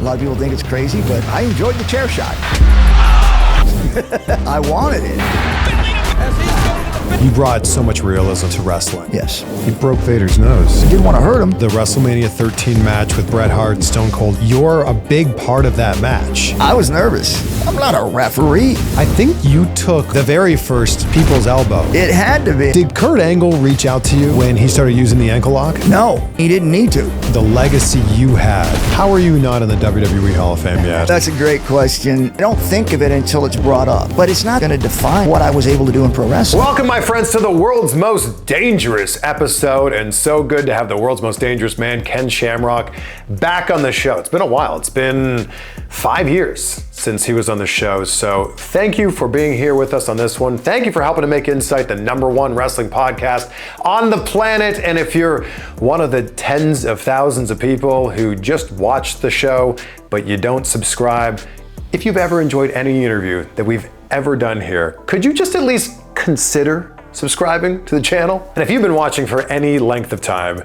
lot of people think it's crazy, but I enjoyed the chair shot. I wanted it. You brought so much realism to wrestling. Yes. You broke Vader's nose. I didn't want to hurt him. The WrestleMania 13 match with Bret Hart and Stone Cold, you're a big part of that match. I was nervous. I'm not a referee. I think you took the very first people's elbow. It had to be. Did Kurt Angle reach out to you when he started using the ankle lock? No, he didn't need to. The legacy you had. How are you not in the WWE Hall of Fame yet? That's a great question. I don't think of it until it's brought up, but it's not going to define what I was able to do in pro wrestling. Welcome, my friends, to the world's most dangerous episode, and so good to have the world's most dangerous man, Ken Shamrock, back on the show. It's been a while. It's been 5 years since he was on the show, so thank you for being here with us on this one. Thank you for helping to make Insight the #1 wrestling podcast on the planet, and if you're one of the tens of thousands of people who just watch the show, but you don't subscribe, if you've ever enjoyed any interview that we've ever done here, could you just at least consider subscribing to the channel? And if you've been watching for any length of time,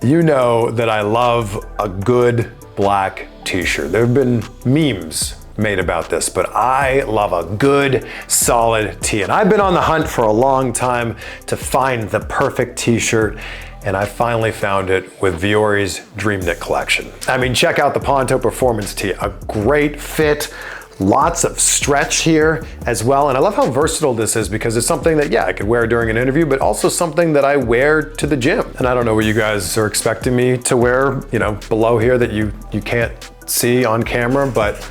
you know that I love a good black t-shirt. There have been memes made about this, but I love a good, solid tee. And I've been on the hunt for a long time to find the perfect t-shirt, and I finally found it with Viori's Dream Knit collection. I mean, check out the Ponto Performance tee, a great fit, lots of stretch here as well. And I love how versatile this is because it's something that, yeah, I could wear during an interview, but also something that I wear to the gym. And I don't know what you guys are expecting me to wear, you know, below here that you can't see on camera, but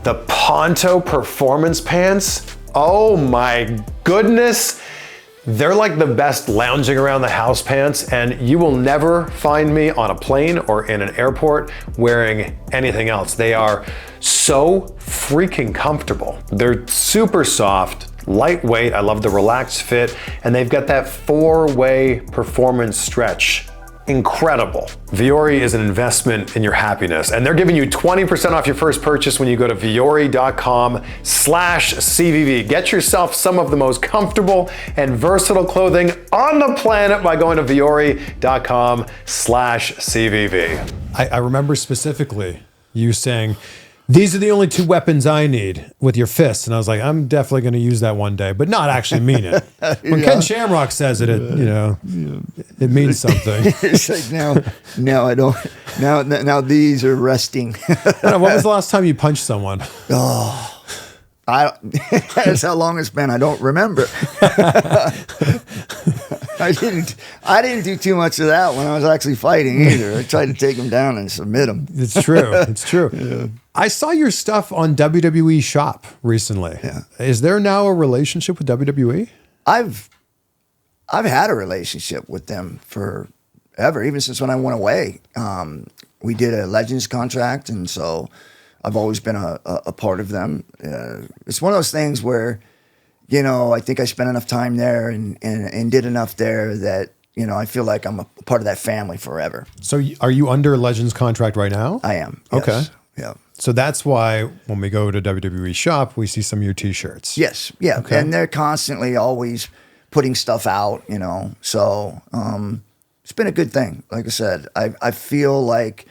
the Ponto Performance pants, oh my goodness. They're like the best lounging around the house pants, and you will never find me on a plane or in an airport wearing anything else. They are so freaking comfortable. They're super soft, lightweight. I love the relaxed fit, and they've got that 4-way performance stretch. Incredible. Viori is an investment in your happiness, and they're giving you 20% off your first purchase when you go to viori.com/CVV. Get yourself some of the most comfortable and versatile clothing on the planet by going to viori.com/CVV. I remember specifically you saying, these are the only 2 weapons I need with your fists. And I was like, I'm definitely going to use that one day, but not actually mean it. When Ken Shamrock says it, it means something. It's like, now I don't, now these are resting. What was the last time you punched someone? Oh, that's how long it's been. I don't remember. I didn't do too much of that when I was actually fighting either. I tried to take him down and submit him. It's true. It's true. Yeah. I saw your stuff on WWE Shop recently. Yeah. Is there now a relationship with WWE? I've had a relationship with them forever, even since when I went away. We did a Legends contract, and so I've always been a part of them. It's one of those things where, you know, I think I spent enough time there and did enough there that, you know, I feel like I'm a part of that family forever. So are you under a Legends contract right now? I am. Yes. Okay. Yeah. So that's why when we go to WWE Shop, we see some of your t-shirts. Yes. Yeah. Okay. And they're constantly always putting stuff out, you know. So it's been a good thing. Like I said, I feel like,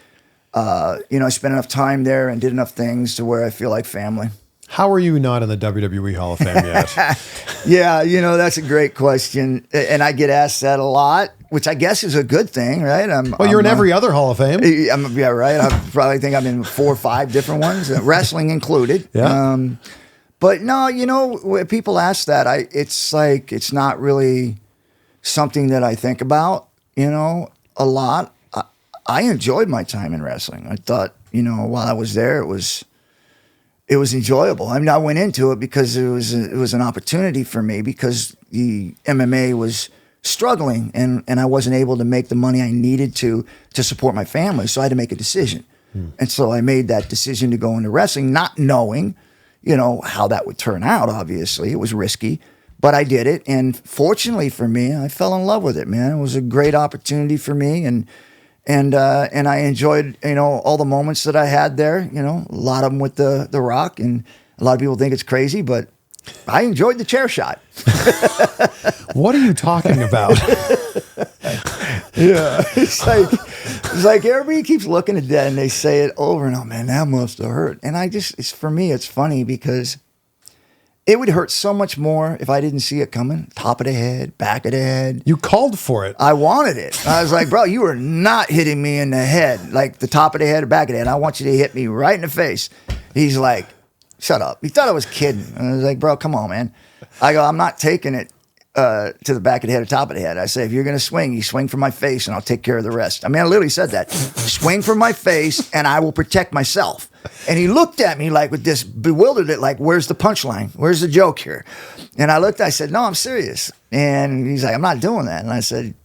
you know, I spent enough time there and did enough things to where I feel like family. How are you not in the WWE Hall of Fame yet? Yeah, you know, that's a great question. And I get asked that a lot, which I guess is a good thing, right? You're in every other Hall of Fame. Yeah, right. I probably think I'm in 4 or 5 different ones, wrestling included. Yeah. But no, you know, when people ask that, it's like, it's not really something that I think about, you know, a lot. I enjoyed my time in wrestling. I thought, you know, while I was there, it was enjoyable. I mean, I went into it because it was an opportunity for me because the MMA was struggling and I wasn't able to make the money I needed to support my family. So I had to make a decision. And so I made that decision to go into wrestling, not knowing, you know, how that would turn out. Obviously, it was risky, but I did it. And fortunately for me, I fell in love with it, man. It was a great opportunity for me. And I enjoyed, you know, all the moments that I had there, you know, a lot of them with the Rock, and a lot of people think it's crazy, but I enjoyed the chair shot. What are you talking about? Yeah, it's like It's like everybody keeps looking at that and they say it over and over, man, that must have hurt. And for me, it's funny because it would hurt so much more if I didn't see it coming. Top of the head, back of the head. You called for it. I wanted it. I was like, bro, you are not hitting me in the head, like the top of the head or back of the head. I want you to hit me right in the face. He's like, shut up. He thought I was kidding. And I was like, bro, come on, man. I go, I'm not taking it to the back of the head or top of the head. I say, if you're going to swing, you swing for my face and I'll take care of the rest. I mean, I literally said that. Swing for my face and I will protect myself. And he looked at me like with this bewildered it, like, where's the punchline? Where's the joke here? And I said, no, I'm serious. And he's like, I'm not doing that. And I said,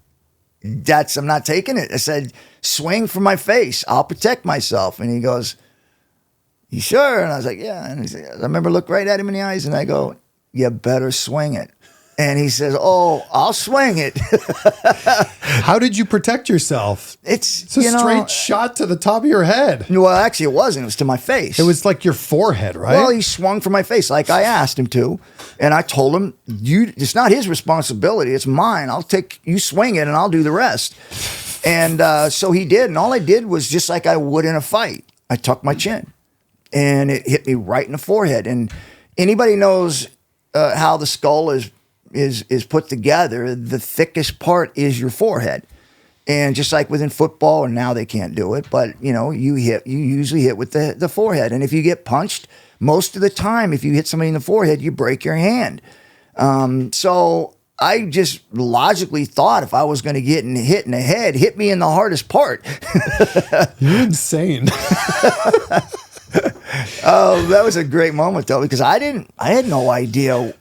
I'm not taking it. I said, swing for my face. I'll protect myself. And he goes, you sure? And I was like, yeah. And he said, I remember look right at him in the eyes and I go, you better swing it. And he says, oh, I'll swing it. How did you protect yourself? It's a straight shot to the top of your head. Well, actually, it wasn't. It was to my face. It was like your forehead, right? Well, he swung for my face like I asked him to. And I told him, it's not his responsibility. It's mine. You swing it and I'll do the rest. And so he did. And all I did was just like I would in a fight. I tucked my chin and it hit me right in the forehead. And anybody knows how the skull is put together, the thickest part is your forehead. And just like within football, and now they can't do it, but you usually hit with the forehead. And if you get punched, most of the time, if you hit somebody in the forehead, you break your hand. So I just logically thought if I was going to get hit in the head, hit me in the hardest part. You're insane. Oh, that was a great moment though, because I had no idea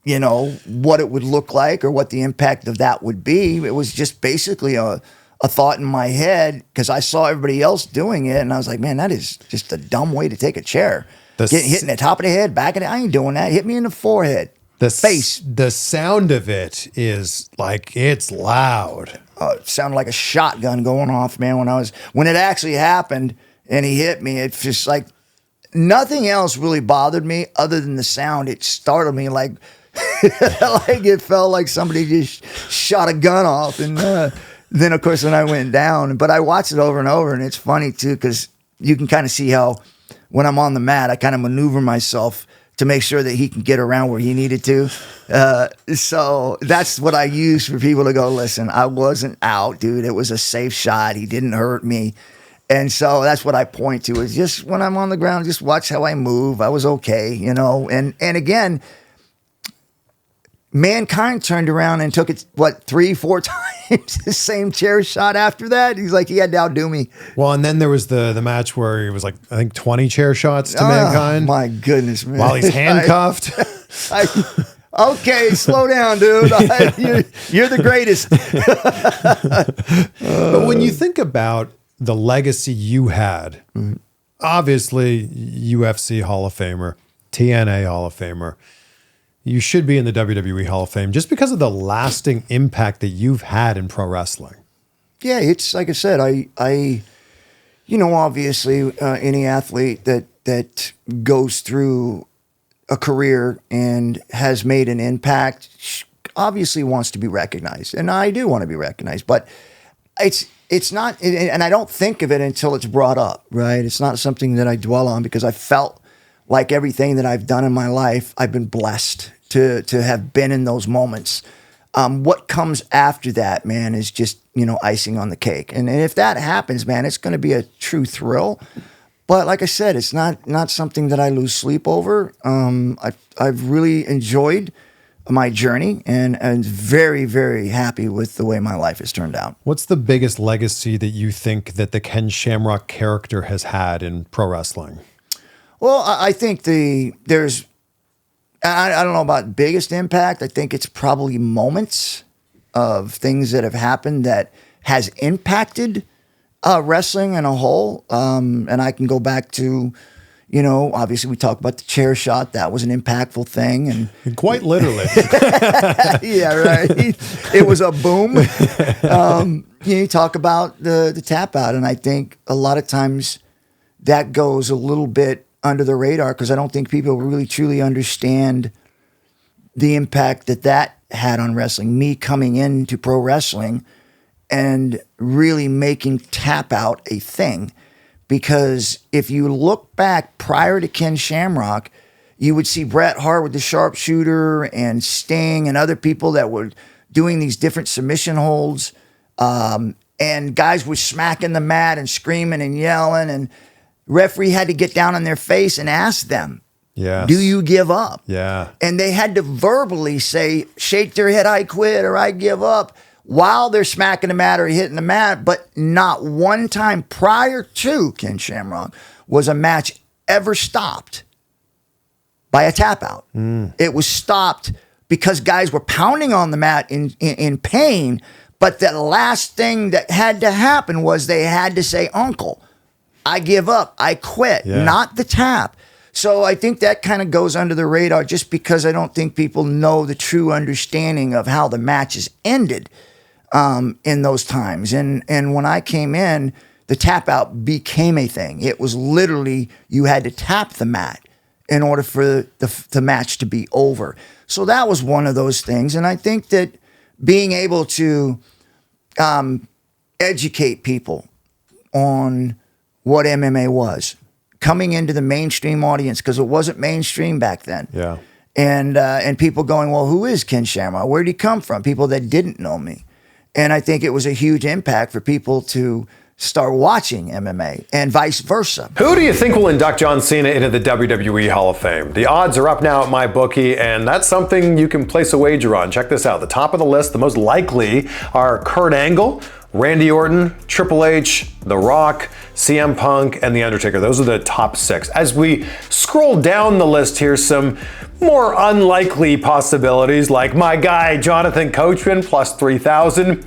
what it would look like or what the impact of that would be. It was just basically a thought in my head because I saw everybody else doing it. And I was like, man, that is just a dumb way to take a chair. Getting hit in the top of the head, back of the head. I ain't doing that. Hit me in the forehead. The face. The sound of it is like, it's loud. It sounded like a shotgun going off, man. When it actually happened and he hit me, it's just like nothing else really bothered me other than the sound. It startled me like it felt like somebody just shot a gun off. And then, of course, when I went down, but I watched it over and over, and it's funny, too, because you can kind of see how when I'm on the mat, I kind of maneuver myself to make sure that he can get around where he needed to. So that's what I use for people to go, listen, I wasn't out, dude. It was a safe shot. He didn't hurt me. And so that's what I point to is just when I'm on the ground, just watch how I move. I was okay, And again, Mankind turned around and took it, 3-4 times, the same chair shot after that. He's like, he had to outdo me. Well, and then there was the match where he was like, I think 20 chair shots to Mankind. My goodness, man. While he's handcuffed. Okay, slow down, dude. You're the greatest. But when you think about the legacy you had, obviously UFC Hall of Famer, TNA Hall of Famer, you should be in the WWE Hall of Fame just because of the lasting impact that you've had in pro wrestling. Yeah, it's like I said, I obviously any athlete that goes through a career and has made an impact obviously wants to be recognized. And I do want to be recognized, but it's not, and I don't think of it until it's brought up, right? It's not something that I dwell on because I felt like everything that I've done in my life, I've been blessed to have been in those moments. What comes after that, man, is just, icing on the cake. And if that happens, man, it's going to be a true thrill. But like I said, it's not something that I lose sleep over. I've really enjoyed my journey and very, very happy with the way my life has turned out. What's the biggest legacy that you think that the Ken Shamrock character has had in pro wrestling? Well, I think I don't know about biggest impact. I think it's probably moments of things that have happened that has impacted wrestling in a whole. And I can go back to, obviously we talk about the Chairshot. That was an impactful thing. And quite literally. Yeah, right. It was a boom. You talk about the tap out. And I think a lot of times that goes a little bit under the radar because I don't think people really truly understand the impact that had on wrestling. Me coming into pro wrestling and really making tap out a thing. Because if you look back prior to Ken Shamrock, you would see Bret Hart with the sharpshooter and Sting and other people that were doing these different submission holds. And guys were smacking the mat and screaming and yelling. And referee had to get down on their face and ask them, Yes. do you give up? Yeah. And they had to verbally say, shake their head, I quit, or I give up, while they're smacking the mat or hitting the mat. But not one time prior to Ken Shamrock was a match ever stopped by a tap out. It was stopped because guys were pounding on the mat in pain. But the last thing that had to happen was they had to say, uncle, I give up, I quit, not the tap. So I think that kind of goes under the radar just because I don't think people know the true understanding of how the matches ended in those times. And when I came in, the tap out became a thing. It was literally, you had to tap the mat in order for the match to be over. So that was one of those things. And I think that being able to educate people on what MMA was, coming into the mainstream audience, because it wasn't mainstream back then. Yeah. And people going, well, who is Ken Shamrock? Where'd he come from? People that didn't know me. And I think it was a huge impact for people to start watching MMA and vice versa. Who do you think will induct John Cena into the WWE Hall of Fame? The odds are up now at MyBookie, and that's something you can place a wager on. Check this out. The top of the list, the most likely, are Kurt Angle, Randy Orton, Triple H, The Rock, CM Punk, and The Undertaker. Those are the top 6. As we scroll down the list here, some more unlikely possibilities, like my guy Jonathan Coachman, plus 3,000,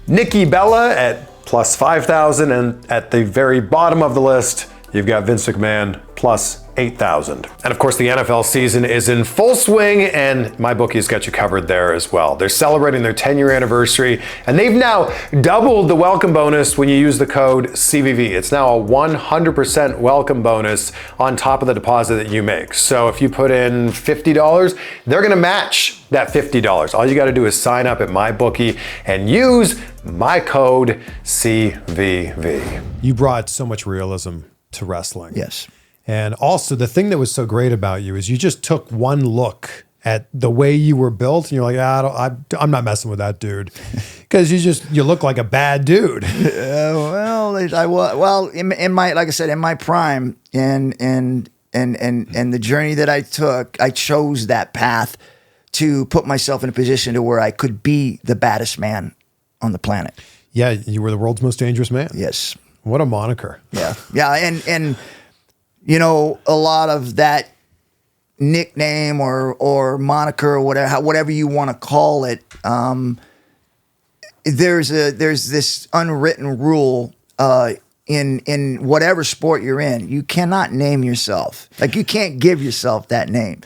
Nikki Bella at plus 5,000, and at the very bottom of the list, you've got Vince McMahon, plus 8,000. And of course, the NFL season is in full swing, and MyBookie's got you covered there as well. They're celebrating their 10-year anniversary, and they've now doubled the welcome bonus when you use the code CVV. It's now a 100% welcome bonus on top of the deposit that you make. So if you put in $50, they're gonna match that $50. All you gotta do is sign up at MyBookie and use my code CVV. You brought so much realism to wrestling. Yes. And also, the thing that was so great about you is you just took one look at the way you were built, and you're like, I'm not messing with that dude, because you look like a bad dude. In my, like I said, in my prime, and the journey that I took, I chose that path to put myself in a position to where I could be the baddest man on the planet. Yeah, you were the world's most dangerous man. Yes. What a moniker. Yeah, and you know, a lot of that nickname or moniker or whatever you want to call it, there's this unwritten rule in whatever sport you're in. You cannot name yourself. Like, you can't give yourself that name.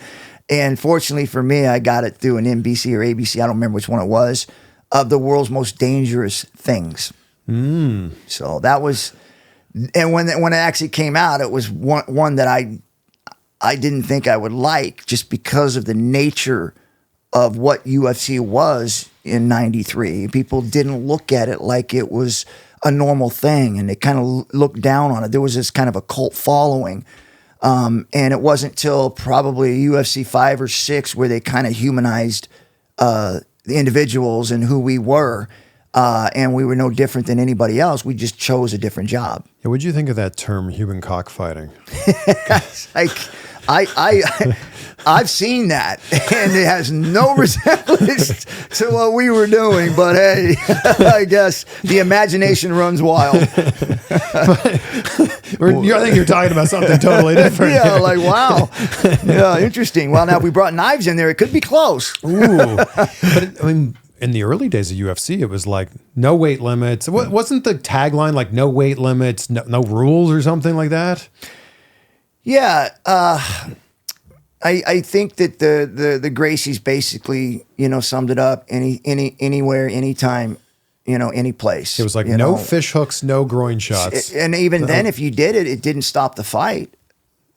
And fortunately for me, I got it through an NBC or ABC, I don't remember which one it was, of the world's most dangerous things. So that was, and when it actually came out, it was one that I didn't think I would like, just because of the nature of what UFC was in '93. People didn't look at it like it was a normal thing, and they kind of looked down on it. There was this kind of a cult following. And it wasn't till probably UFC 5 or 6 where they kind of humanized the individuals and who we were. And we were no different than anybody else. We just chose a different job. Yeah, what'd you think of that term, human cockfighting? I've seen that, and it has no resemblance to what we were doing. But hey, I guess the imagination runs wild. I think you're talking about something totally different. Yeah, like, wow. Yeah, interesting. Well, now if we brought knives in there, it could be close. Ooh. But I mean, in the early days of UFC, it was like no weight limits. Wasn't the tagline like no weight limits, no rules or something like that? Yeah. I think that the Gracies basically, summed it up. Anywhere, anytime, any place. It was like no fish hooks, no groin shots. And even then, if you did it, it didn't stop the fight.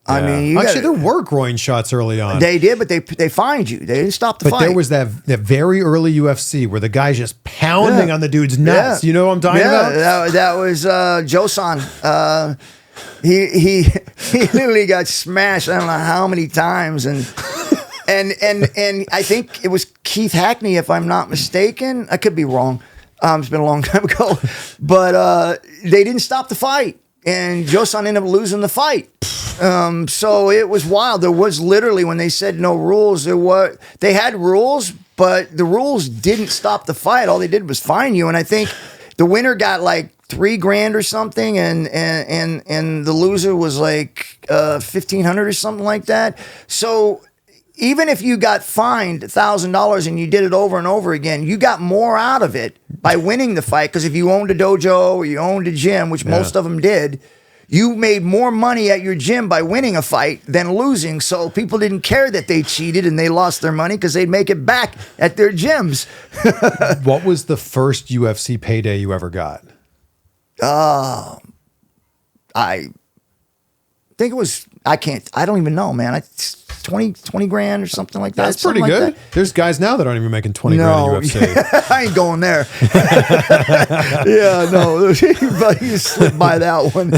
I mean, actually, there were groin shots early on. They did, but they fined you. They didn't stop the fight. But there was that very early UFC where the guy's just pounding on the dude's nuts. You know what I'm talking about? That was Josan. He literally got smashed. I don't know how many times, and I think it was Keith Hackney, if I'm not mistaken. I could be wrong. It's been a long time ago, but they didn't stop the fight, and Josan ended up losing the fight. So it was wild. There was literally, when they said no rules, they had rules, but the rules didn't stop the fight. All they did was fine you, and I think the winner got like $3,000 or something, and the loser was like $1,500 or something like that. So even if you got fined $1,000 and you did it over and over again, you got more out of it by winning the fight. Because if you owned a dojo or you owned a gym, which most of them did, you made more money at your gym by winning a fight than losing. So people didn't care that they cheated and they lost their money because they'd make it back at their gyms. What was the first UFC payday you ever got? I think it was, I don't even know, man. 20 grand or something like that. That's pretty good. Like There's guys now that aren't even making 20 grand in UFC. I ain't going there. Yeah, no, but you slipped by that one.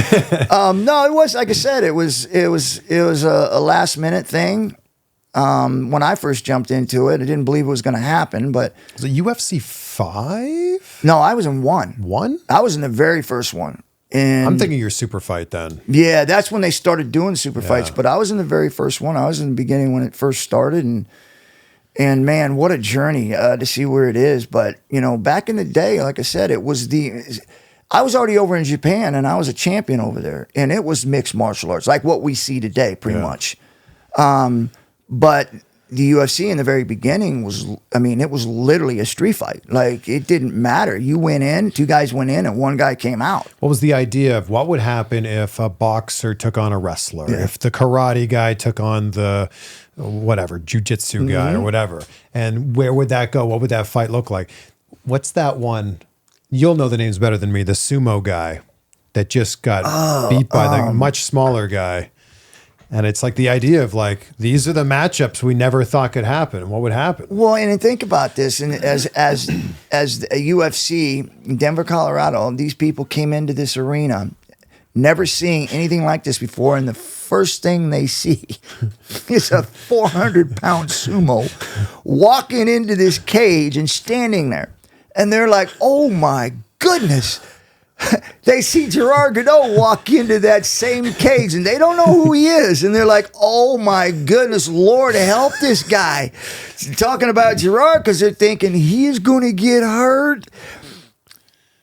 No, it was, like I said, it was a last minute thing. When I first jumped into it, I didn't believe it was going to happen, but was it UFC 5? No, I was in 1. 1? I was in the very first one. And I'm thinking your super fight then. Yeah, that's when they started doing super fights. But I was in the very first one. I was in the beginning when it first started, and man, what a journey to see where it is. But you know, back in the day, like I said, I was already over in Japan, and I was a champion over there, and it was mixed martial arts, like what we see today, pretty much. But the UFC in the very beginning was, I mean, it was literally a street fight. Like, it didn't matter. You went in, 2 guys went in, and 1 guy came out. What was the idea of what would happen if a boxer took on a wrestler? Yeah. If the karate guy took on the, whatever, jiu-jitsu guy or whatever? And where would that go? What would that fight look like? What's that one? You'll know the names better than me. The sumo guy that just got beat by the much smaller guy. And it's like the idea of like, these are the matchups we never thought could happen. What would happen? Well, and think about this. And as a UFC in Denver, Colorado, these people came into this arena never seeing anything like this before. And the first thing they see is a 400-pound sumo walking into this cage and standing there. And they're like, oh my goodness. They see Gerard Godot walk into that same cage and they don't know who he is. And they're like, oh my goodness, Lord, help this guy. Talking about Gerard because they're thinking he's going to get hurt.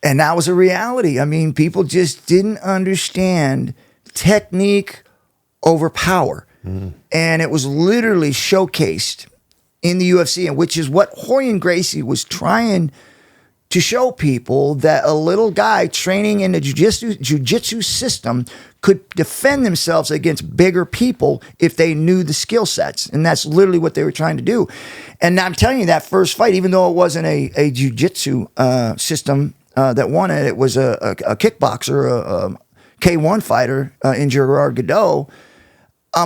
And that was a reality. I mean, people just didn't understand technique over power. And it was literally showcased in the UFC, and which is what Rorion Gracie was trying to show people, that a little guy training in the jiu-jitsu system could defend themselves against bigger people if they knew the skill sets. And that's literally what they were trying to do. And I'm telling you, that first fight, even though it wasn't a jiu-jitsu system that won it, it was a kickboxer, a K1 fighter in Gerard Godot.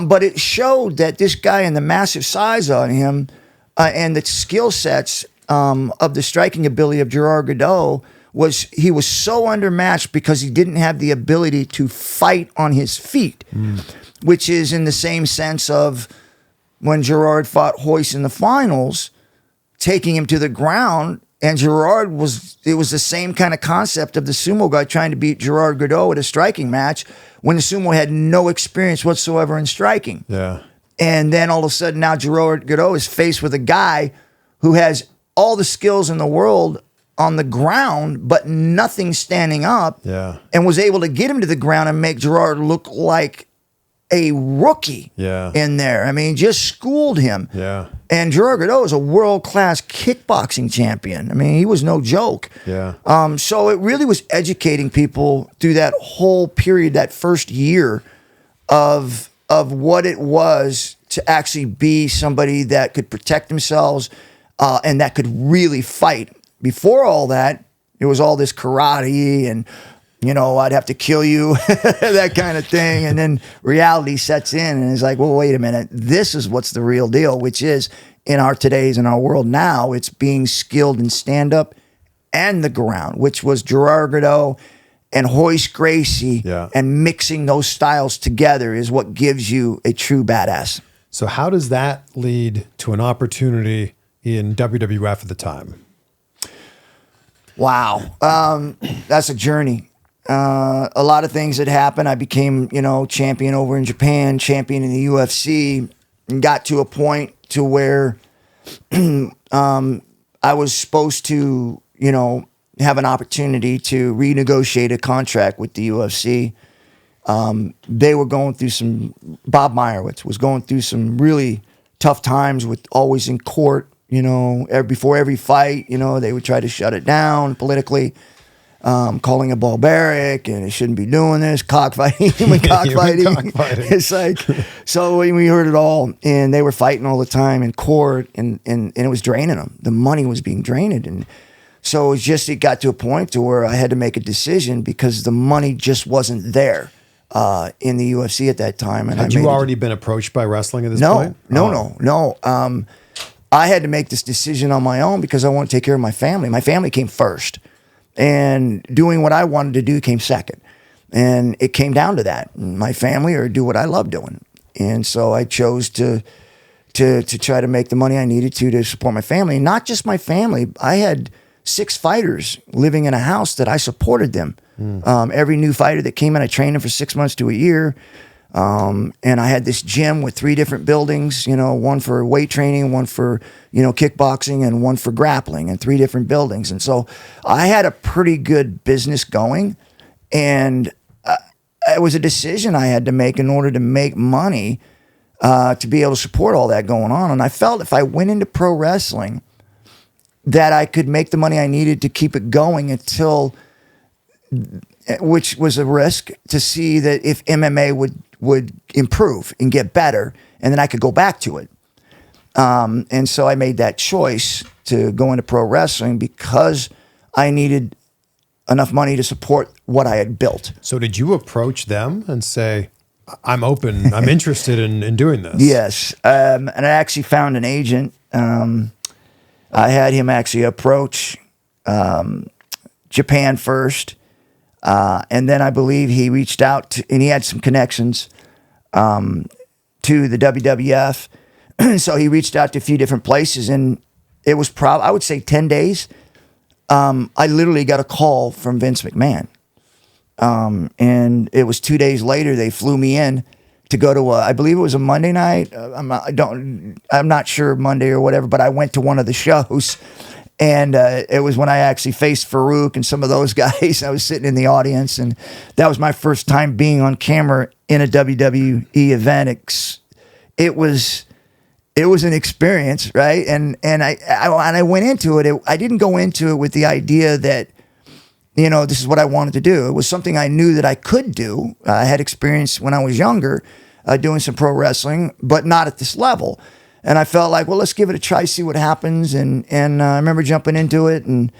But it showed that this guy and the massive size on him and the skill sets of the striking ability of Gerard Godot he was so undermatched because he didn't have the ability to fight on his feet, which is in the same sense of when Gerard fought Royce in the finals, taking him to the ground, and Gerard it was the same kind of concept of the sumo guy trying to beat Gerard Godot at a striking match when the sumo had no experience whatsoever in striking. Yeah. And then all of a sudden now Gerard Godot is faced with a guy who has all the skills in the world on the ground, but nothing standing up. Yeah. And was able to get him to the ground and make Gerard look like a rookie in there. I mean, just schooled him. Yeah. And Gerard Godot is a world-class kickboxing champion. I mean, he was no joke. Yeah. So it really was educating people through that whole period, that first year of what it was to actually be somebody that could protect themselves and that could really fight. Before all that, it was all this karate and I'd have to kill you, that kind of thing. And then reality sets in and it's like, well, wait a minute. This is what's the real deal, which is in our world now, it's being skilled in stand-up and the ground, which was Gerard Godot and Hoist Gracie, and mixing those styles together is what gives you a true badass. So how does that lead to an opportunity in WWF at the time? Wow. That's a journey. A lot of things had happened. I became, champion over in Japan, champion in the UFC, and got to a point to where I was supposed to, have an opportunity to renegotiate a contract with the UFC. They were going through Bob Meyerowitz was going through some really tough times with always in court, before every fight, they would try to shut it down politically. Calling it barbaric and it shouldn't be doing this, cockfighting. It's like, so we heard it all, and they were fighting all the time in court, and it was draining them. The money was being drained. And so it got to a point to where I had to make a decision because the money just wasn't there in the UFC at that time. And had you already been approached by wrestling at this point? No. I had to make this decision on my own because I want to take care of my family. My family came first. And doing what I wanted to do came second. And it came down to that. My family or do what I love doing. And so I chose to try to make the money I needed to support my family. And not just my family. I had 6 fighters living in a house that I supported them. Every new fighter that came in, I trained them for 6 months to a year. And I had this gym with 3 different buildings, one for weight training, one for, kickboxing, and one for grappling, and 3 different buildings. And so I had a pretty good business going, and it was a decision I had to make in order to make money to be able to support all that going on. And I felt if I went into pro wrestling that I could make the money I needed to keep it going until, which was a risk to see that if MMA would improve and get better, and then I could go back to it. And so I made that choice to go into pro wrestling because I needed enough money to support what I had built. So did you approach them and say, I'm open, I'm interested in doing this? Yes. And I actually found an agent. I had him actually approach Japan first. And then I believe he reached out to, and he had some connections to the WWF. So he reached out to a few different places, and it was I would say 10 days. I literally got a call from Vince McMahon. And it was 2 days later, they flew me in to go to I believe it was a Monday night. I'm not sure Monday or whatever, but I went to one of the shows. And it was when I actually faced Farouk and some of those guys. I was sitting in the audience, and that was my first time being on camera in a WWE event. It was an experience, right? And I went into it. I didn't go into it with the idea that, this is what I wanted to do. It was something I knew that I could do. I had experience when I was younger doing some pro wrestling, but not at this level. And I felt like, well, let's give it a try, see what happens. And I remember jumping into it and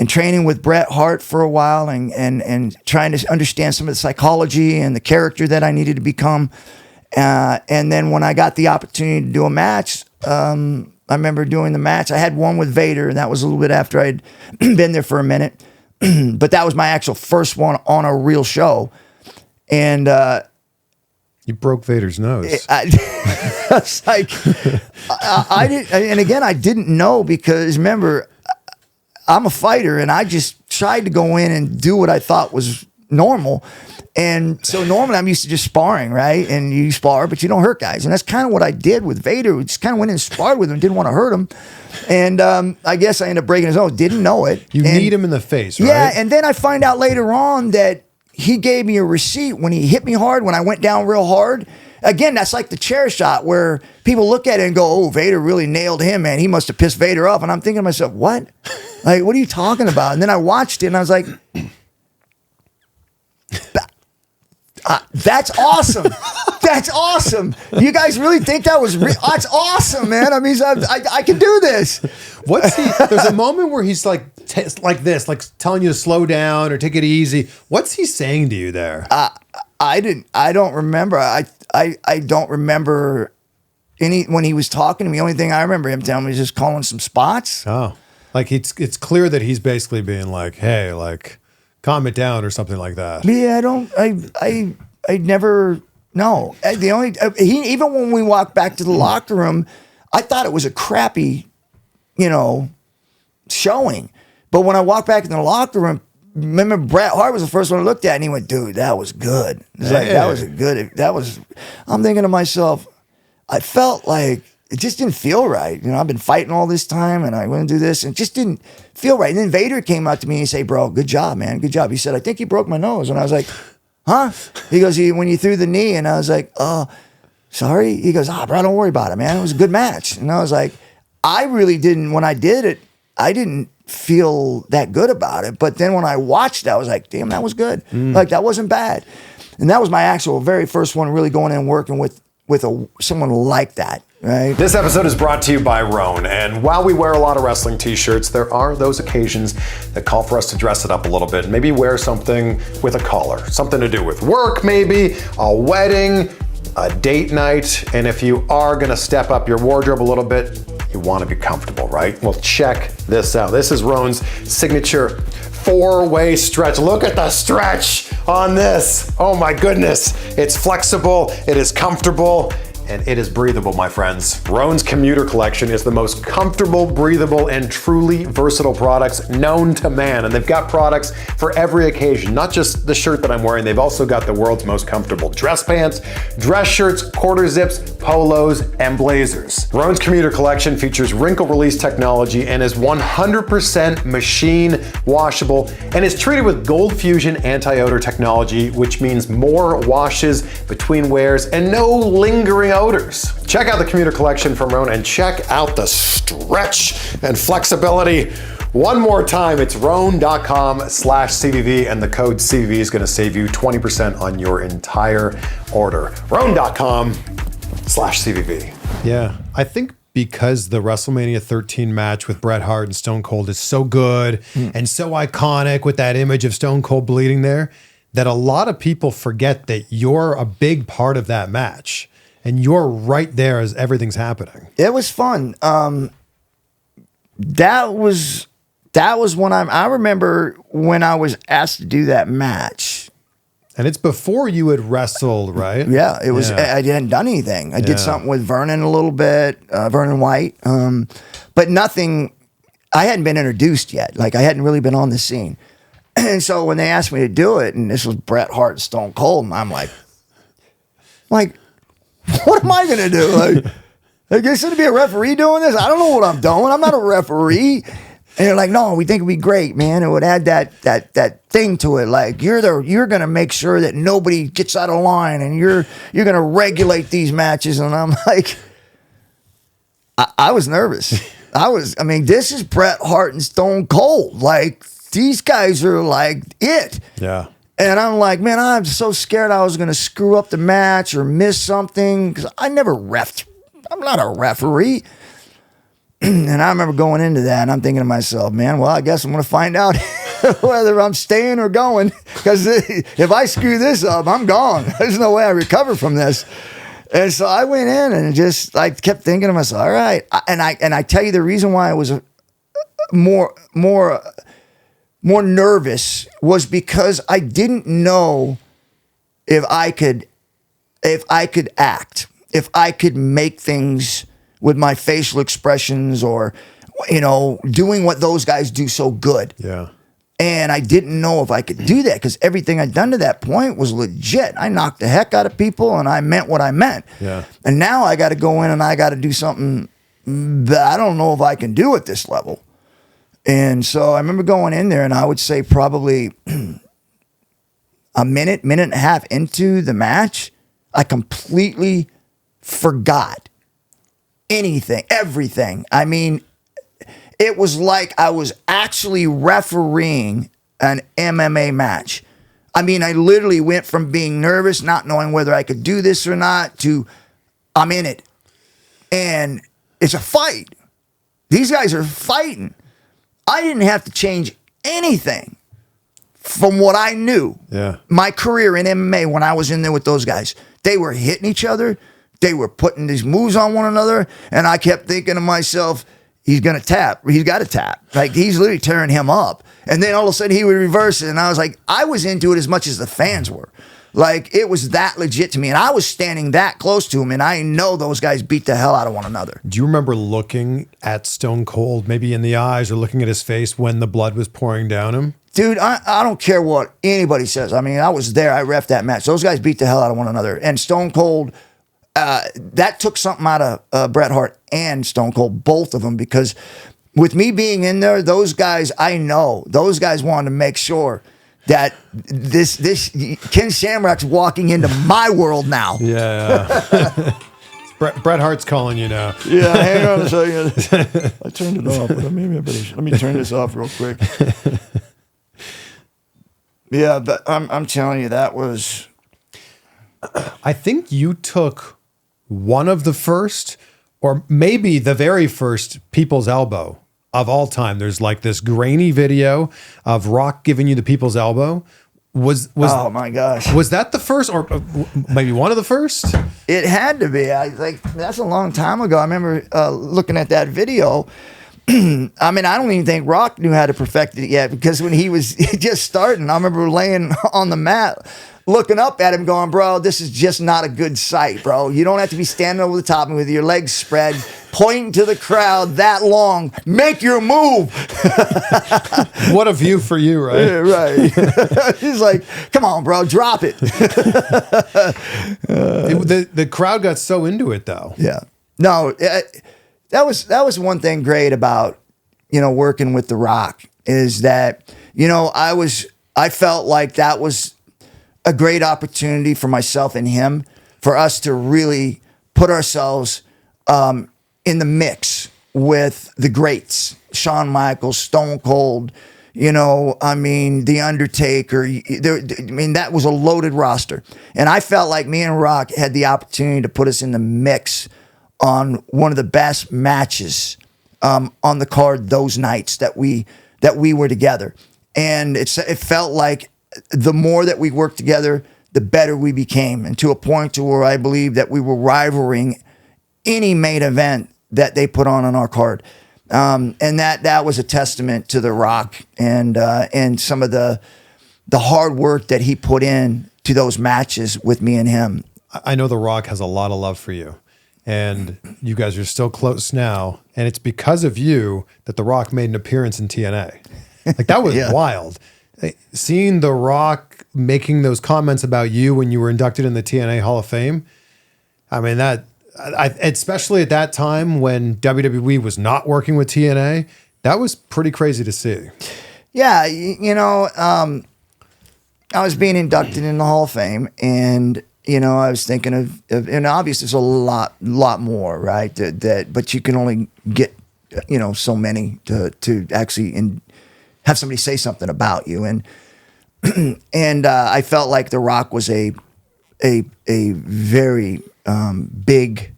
training with Bret Hart for a while and trying to understand some of the psychology and the character that I needed to become. And then when I got the opportunity to do a match, I remember doing the match. I had one with Vader, and that was a little bit after I'd been there for a minute. But that was my actual first one on a real show. And you broke Vader's nose. It's like, I didn't, and again, I didn't know because remember, I'm a fighter and I just tried to go in and do what I thought was normal. And so normally I'm used to just sparring, right? And you spar, but you don't hurt guys. And that's kind of what I did with Vader. We just kind of went in and sparred with him, didn't want to hurt him. And I guess I ended up breaking his nose, didn't know it. You need him in the face, right? Yeah, and then I find out later on that he gave me a receipt when he hit me hard, when I went down real hard. Again, that's like the chair shot where people look at it and go, oh, Vader really nailed him, man. He must have pissed Vader off. And I'm thinking to myself, what? Like, what are you talking about? And then I watched it and I was like, that's awesome. That's awesome. You guys really think that was that's awesome, man. I mean, I can do this. There's a moment where he's like this, like telling you to slow down or take it easy. What's he saying to you there? I don't remember. I don't remember when he was talking to me. The only thing I remember him telling me was just calling some spots. Oh, like it's clear that he's basically being like, hey, like calm it down or something like that. Yeah, I never. No, the only even when we walked back to the locker room, I thought it was a crappy, showing. But when I walked back in the locker room, remember Bret Hart was the first one I looked at, and he went, "Dude, that was good." It's like that was a good. That was. I'm thinking to myself, I felt like it just didn't feel right. I've been fighting all this time, and I went to do this, and it just didn't feel right. And then Vader came out to me and he said, "Bro, good job, man, good job." He said, "I think you broke my nose," and I was like, huh? He goes, when you threw the knee, and I was like, oh, sorry. He goes, bro, don't worry about it, man. It was a good match. And I was like, I really didn't, when I did it, I didn't feel that good about it. But then when I watched it, I was like, damn, that was good. Like, that wasn't bad. And that was my actual very first one really going in and working with someone like that. Right. This episode is brought to you by Roan, and while we wear a lot of wrestling t-shirts, there are those occasions that call for us to dress it up a little bit. Maybe wear something with a collar, something to do with work maybe, a wedding, a date night, and if you are gonna step up your wardrobe a little bit, you wanna be comfortable, right? Well, check this out. This is Roan's signature 4-way stretch. Look at the stretch on this. Oh my goodness. It's flexible, it is comfortable, and it is breathable, my friends. Roan's Commuter Collection is the most comfortable, breathable, and truly versatile products known to man. And they've got products for every occasion, not just the shirt that I'm wearing. They've also got the world's most comfortable dress pants, dress shirts, quarter zips, polos, and blazers. Roan's Commuter Collection features wrinkle release technology and is 100% machine washable and is treated with Gold Fusion anti-odor technology, which means more washes between wears and no lingering odors. Check out the Commuter Collection from Roan and check out the stretch and flexibility. One more time, it's roan.com/CVV, and the code CVV is going to save you 20% on your entire order. roan.com/CVV. Yeah, I think because the WrestleMania 13 match with Bret Hart and Stone Cold is so good and so iconic with that image of Stone Cold bleeding there, that a lot of people forget that you're a big part of that match. And you're right there as everything's happening. It was fun. That was when I remember when I was asked to do that match. And it's before you had wrestled, right? Yeah, it was. I hadn't done anything. I did something with Vernon a little bit, Vernon White, but nothing. I hadn't been introduced yet. Like I hadn't really been on the scene. And so when they asked me to do it, and this was Bret Hart and Stone Cold, and I'm like. What am I going to do? I guess to be a referee doing this? I don't know what I'm doing. I'm not a referee. And they're like, no, we think it'd be great, man. It would add that thing to it. Like you're going to make sure that nobody gets out of line, and you're going to regulate these matches. And I'm like, I was nervous. This is Bret Hart and Stone Cold. Like these guys are like it. Yeah. And I'm like, man, I'm so scared I was going to screw up the match or miss something because I never refed. I'm not a referee. And I remember going into that and I'm thinking to myself, man, well, I guess I'm going to find out whether I'm staying or going because if I screw this up, I'm gone. There's no way I recover from this. And so I went in and just like kept thinking to myself, all right. And I tell you the reason why I was more nervous was because I didn't know if I could act, if I could make things with my facial expressions or, doing what those guys do so good. Yeah. And I didn't know if I could do that because everything I'd done to that point was legit. I knocked the heck out of people and I meant what I meant. Yeah. And now I got to go in and I got to do something that I don't know if I can do at this level. And so I remember going in there and I would say probably a minute and a half into the match, I completely forgot everything. I mean, it was like I was actually refereeing an MMA match. I mean, I literally went from being nervous, not knowing whether I could do this or not, to I'm in it. And it's a fight. These guys are fighting. I didn't have to change anything from what I knew. Yeah. My career in MMA when I was in there with those guys. They were hitting each other. They were putting these moves on one another. And I kept thinking to myself, he's going to tap. He's got to tap. Like, he's literally tearing him up. And then all of a sudden he would reverse it. And I was like, I was into it as much as the fans were. Like, it was that legit to me. And I was standing that close to him. And I know those guys beat the hell out of one another. Do you remember looking at Stone Cold, maybe in the eyes or looking at his face when the blood was pouring down him? Dude, I don't care what anybody says. I mean, I was there. I reffed that match. Those guys beat the hell out of one another. And Stone Cold, that took something out of Bret Hart and Stone Cold, both of them, because with me being in there, those guys, I know, those guys wanted to make sure that this Ken Shamrock's walking into my world now. Yeah. Bret Hart's calling you now. Yeah, hang on a second. I turned it off, but maybe let me turn this off real quick. Yeah, but I'm telling you, that was... I think you took one of the first, or maybe the very first people's elbow of all time. There's like this grainy video of Rock giving you the people's elbow. Was oh my gosh. Was that the first, or maybe one of the first? It had to be. That's a long time ago. I remember looking at that video. I mean, I don't even think Rock knew how to perfect it yet, because when he was just starting, I remember laying on the mat, looking up at him going, bro, this is just not a good sight, bro. You don't have to be standing over the top and with your legs spread, pointing to the crowd that long. Make your move. What a view for you, right? Yeah, right. He's like, come on, bro, drop it. The crowd got so into it, though. Yeah. No, that was one thing great about, working with The Rock, is that, I felt like that was a great opportunity for myself and him, for us to really put ourselves in the mix with the greats, Shawn Michaels, Stone Cold, The Undertaker. That was a loaded roster. And I felt like me and Rock had the opportunity to put us in the mix on one of the best matches on the card those nights that we were together. And it felt like the more that we worked together, the better we became, and to a point to where I believe that we were rivaling any main event that they put on our card. And that was a testament to The Rock and some of the hard work that he put in to those matches with me and him. I know The Rock has a lot of love for you, and you guys are still close now. And it's because of you that The Rock made an appearance in TNA. Like, that was Yeah. wild. Seeing The Rock making those comments about you when you were inducted in the TNA Hall of Fame, I mean, especially at that time when WWE was not working with TNA, that was pretty crazy to see. Yeah, I was being inducted in the Hall of Fame, and I was thinking of and obviously there's a lot more, right? But you can only get so many to actually have somebody say something about you, and I felt like The Rock was a very big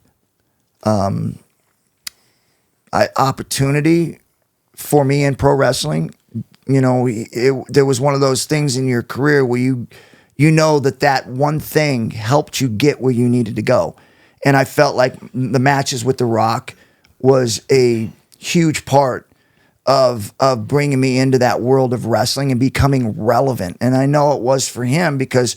opportunity for me in pro wrestling. There was one of those things in your career where you know that one thing helped you get where you needed to go, and I felt like the matches with The Rock was a huge part of bringing me into that world of wrestling and becoming relevant. And I know it was for him because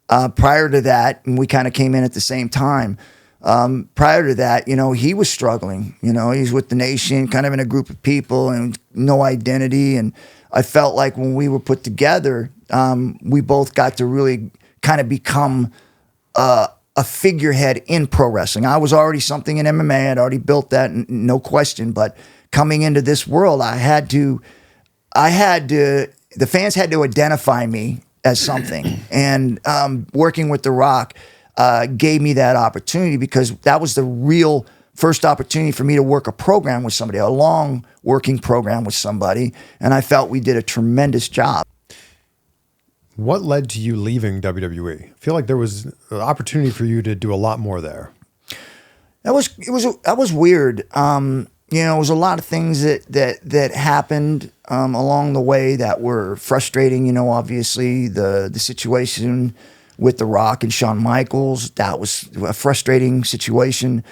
prior to that, and we kind of came in at the same time, prior to that, he was struggling. He's with the Nation, kind of in a group of people and no identity. And I felt like when we were put together, we both got to really kind of become a figurehead in pro wrestling. I was already something in MMA. I'd already built that, no question. But coming into this world, the fans had to identify me as something. And working with The Rock gave me that opportunity, because that was the real first opportunity for me to work a program with somebody, a long working program with somebody. And I felt we did a tremendous job. What led to you leaving WWE? I feel like there was an opportunity for you to do a lot more there. That was weird. It was a lot of things that happened along the way that were frustrating. Obviously the situation with The Rock and Shawn Michaels, that was a frustrating situation.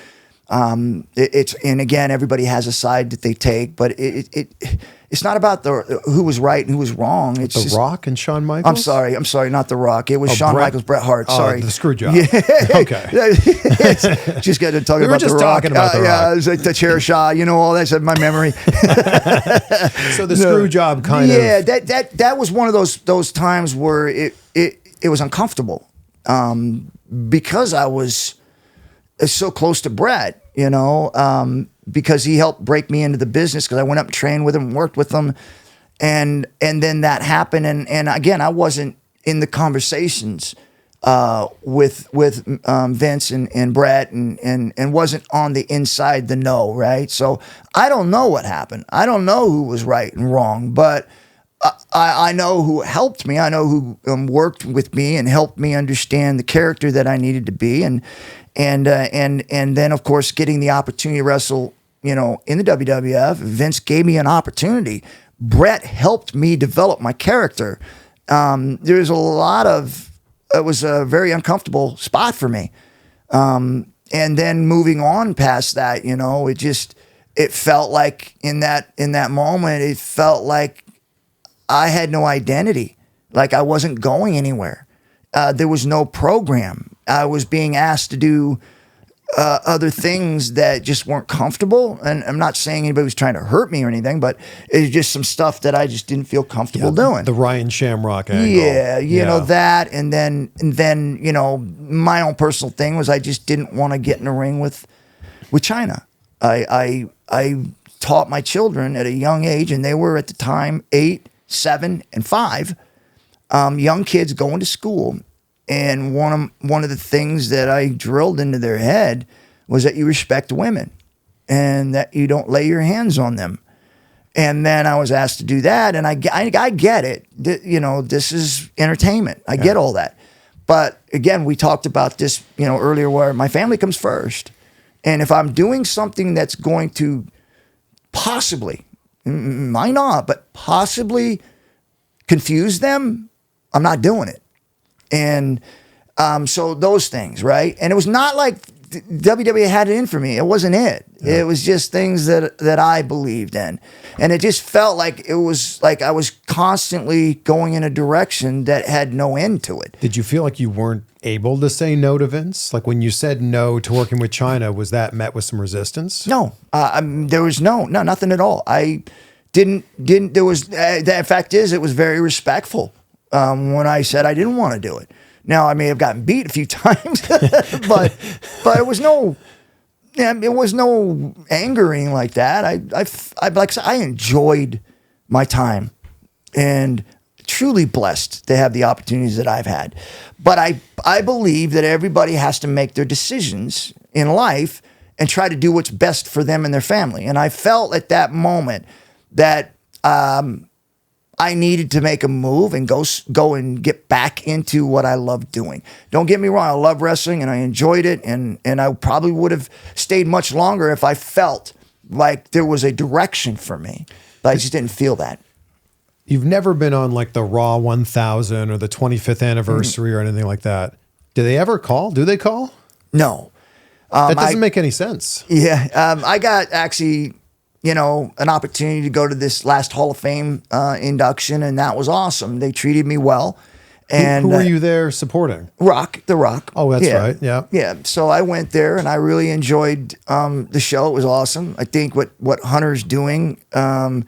And again, everybody has a side that they take, but it's not about who was right and who was wrong. It's The Rock and Shawn Michaels? I'm sorry, not The Rock. It was Shawn Michaels, Bret Hart. Sorry, the Screwjob. Yeah. Okay. Just got to talk about The Rock. Talking about The Rock. Yeah, it was like the Chairshot. All that's in my memory. So the Screwjob kind of. Yeah, that was one of those times where it was uncomfortable because I was so close to Bret. Because he helped break me into the business because I went up and trained with him and worked with him. And then that happened. And again, I wasn't in the conversations with Vince and Bret and wasn't on the inside the know, right? So I don't know what happened. I don't know who was right and wrong, but I know who helped me. I know who worked with me and helped me understand the character that I needed to be. And then of course getting the opportunity to wrestle, in the WWF. Vince gave me an opportunity. Bret helped me develop my character. It was a very uncomfortable spot for me. And then moving on past that, it felt like in that moment, it felt like I had no identity. Like I wasn't going anywhere. There was no program. I was being asked to do other things that just weren't comfortable. And I'm not saying anybody was trying to hurt me or anything, but it was just some stuff that I just didn't feel comfortable doing. The Ryan Shamrock angle. Yeah, you know, that. And then, you know, my own personal thing was I just didn't want to get in a ring with Chyna. I taught my children at a young age, and they were at the time 8, 7, and 5, young kids going to school. And one of the things that I drilled into their head was that you respect women and that you don't lay your hands on them. And then I was asked to do that, and I get it. You know, this is entertainment. I get all that. But again, we talked about this, you know, earlier, where my family comes first. And if I'm doing something that's going to possibly, might not, but possibly confuse them, I'm not doing it. And so those things, right? And it was not like WWE had it in for me. It wasn't it. Yeah. It was just things that I believed in. And it just felt like it was like I was constantly going in a direction that had no end to it. Did you feel like you weren't able to say no to Vince? Like when you said no to working with Chyna, was that met with some resistance? No, there was nothing at all. I didn't, there was, the fact is, it was very respectful. When I said I didn't want to do it. Now I may have gotten beat a few times, but it was no angering like that. I enjoyed my time and truly blessed to have the opportunities that I've had. But I believe that everybody has to make their decisions in life and try to do what's best for them and their family. And I felt at that moment that I needed to make a move and go and get back into what I love doing. Don't get me wrong, I love wrestling and I enjoyed it, and I probably would have stayed much longer if I felt like there was a direction for me. But I just didn't feel that. You've never been on like the Raw 1000 or the 25th anniversary or anything like that. Do they ever call? Do they call? No. That doesn't make any sense. Yeah. I got actually, you know, an opportunity to go to this last Hall of Fame induction, and that was awesome. They treated me well. And who were you there supporting? The Rock. Oh, that's right. Yeah. Yeah. So I went there, and I really enjoyed the show. It was awesome. I think what Hunter's doing and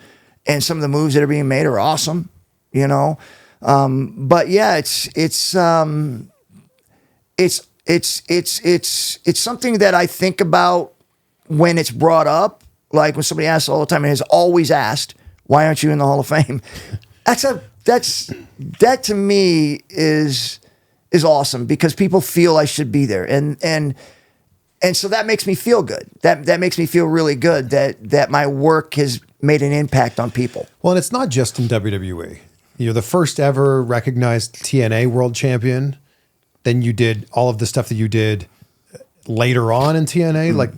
some of the moves that are being made are awesome, you know. But yeah, it's something that I think about when it's brought up. Like when somebody asks all the time and has always asked, why aren't you in the Hall of Fame? That to me is awesome, because people feel I should be there. And so that makes me feel good. That makes me feel really good that my work has made an impact on people. Well, and it's not just in WWE. You're the first ever recognized TNA world champion. Then you did all of the stuff that you did later on in TNA. Like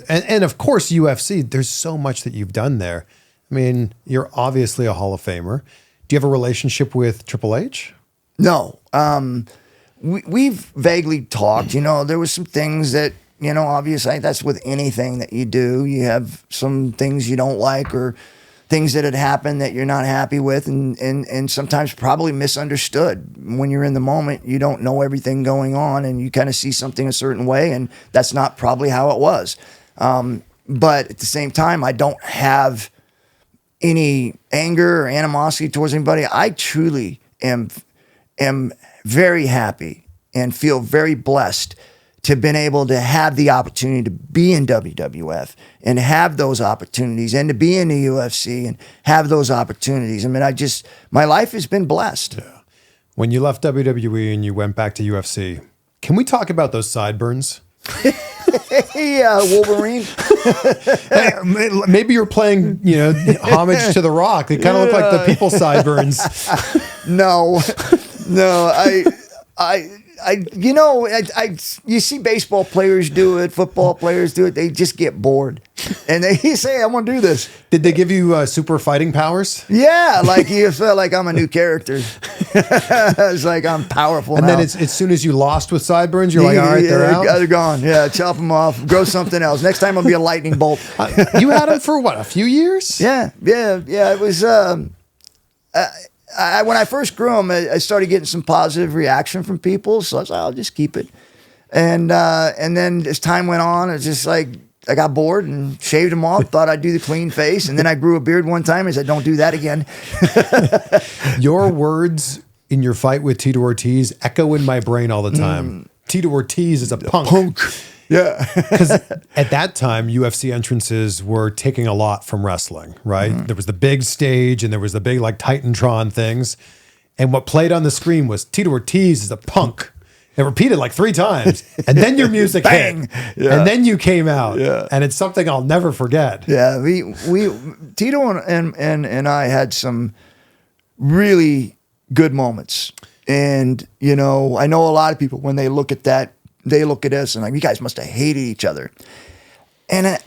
and of course UFC, there's so much that you've done there. I mean, you're obviously a Hall of Famer. Do you have a relationship with Triple H? No. We've vaguely talked, there was some things that, obviously that's with anything that you do. You have some things you don't like or things that had happened that you're not happy with and sometimes probably misunderstood. When you're in the moment, you don't know everything going on and you kind of see something a certain way and that's not probably how it was. But at the same time, I don't have any anger or animosity towards anybody. I truly am very happy and feel very blessed to have been able to have the opportunity to be in WWF and have those opportunities and to be in the UFC and have those opportunities. I mean, my life has been blessed. Yeah. When you left WWE and you went back to UFC, can we talk about those sideburns? Hey, Wolverine. Hey, maybe you're playing, homage to The Rock. They kind of look like the people sideburns. No, you see baseball players do it, football players do it. They just get bored, and they say, "I want to do this." Did they give you super fighting powers? Yeah, like you feel like I'm a new character. It's like I'm powerful. And now. then as soon as you lost with sideburns, you're like, "All right, they're out. They're gone." Yeah, chop them off, grow something else. Next time I'll be a lightning bolt. You had them for what, a few years? Yeah. It was. When I first grew them, I started getting some positive reaction from people, so I was like, I'll just keep it. And then as time went on, it's just like I got bored and shaved them off. Thought I'd do the clean face, and then I grew a beard one time and said, "Don't do that again." Your words in your fight with Tito Ortiz echo in my brain all the time. Tito Ortiz is a punk. Yeah. Because at that time, UFC entrances were taking a lot from wrestling, right? There was the big stage and there was the big like Titantron things. And what played on the screen was Tito Ortiz is a punk. It repeated like 3 times. And then your music hit. Yeah. And then you came out. Yeah. And it's something I'll never forget. Yeah. We Tito and I had some really good moments. And, I know a lot of people, when they look at that, they look at us and like, you guys must have hated each other. And I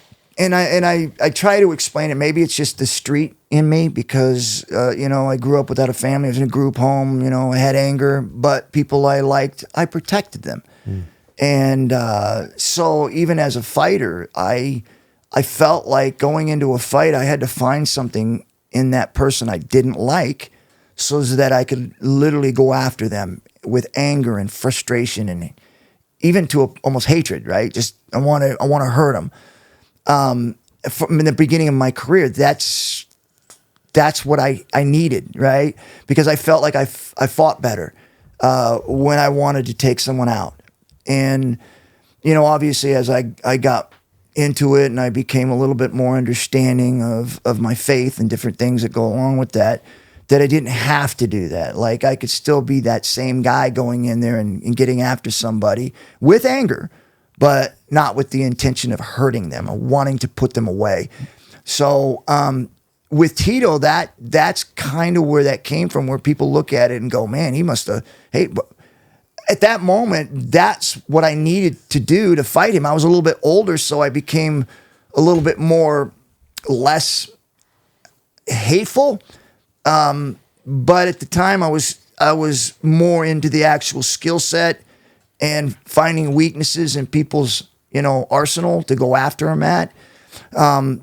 try to explain it. Maybe it's just the street in me because, I grew up without a family. I was in a group home, I had anger, but people I liked, I protected them. And so even as a fighter, I felt like going into a fight, I had to find something in that person I didn't like so that I could literally go after them with anger and frustration and even to almost hatred, right? Just I want to hurt them. From in the beginning of my career, that's what I needed, right? Because I felt like I fought better when I wanted to take someone out. And obviously as I got into it and I became a little bit more understanding of my faith and different things that go along with that I didn't have to do that. Like I could still be that same guy going in there and getting after somebody with anger, but not with the intention of hurting them or wanting to put them away. So with Tito, that's kind of where that came from, where people look at it and go, man, he must have, hey, but at that moment, that's what I needed to do to fight him. I was a little bit older, so I became a little bit less hateful. But at the time I was more into the actual skill set and finding weaknesses in people's, arsenal to go after them at.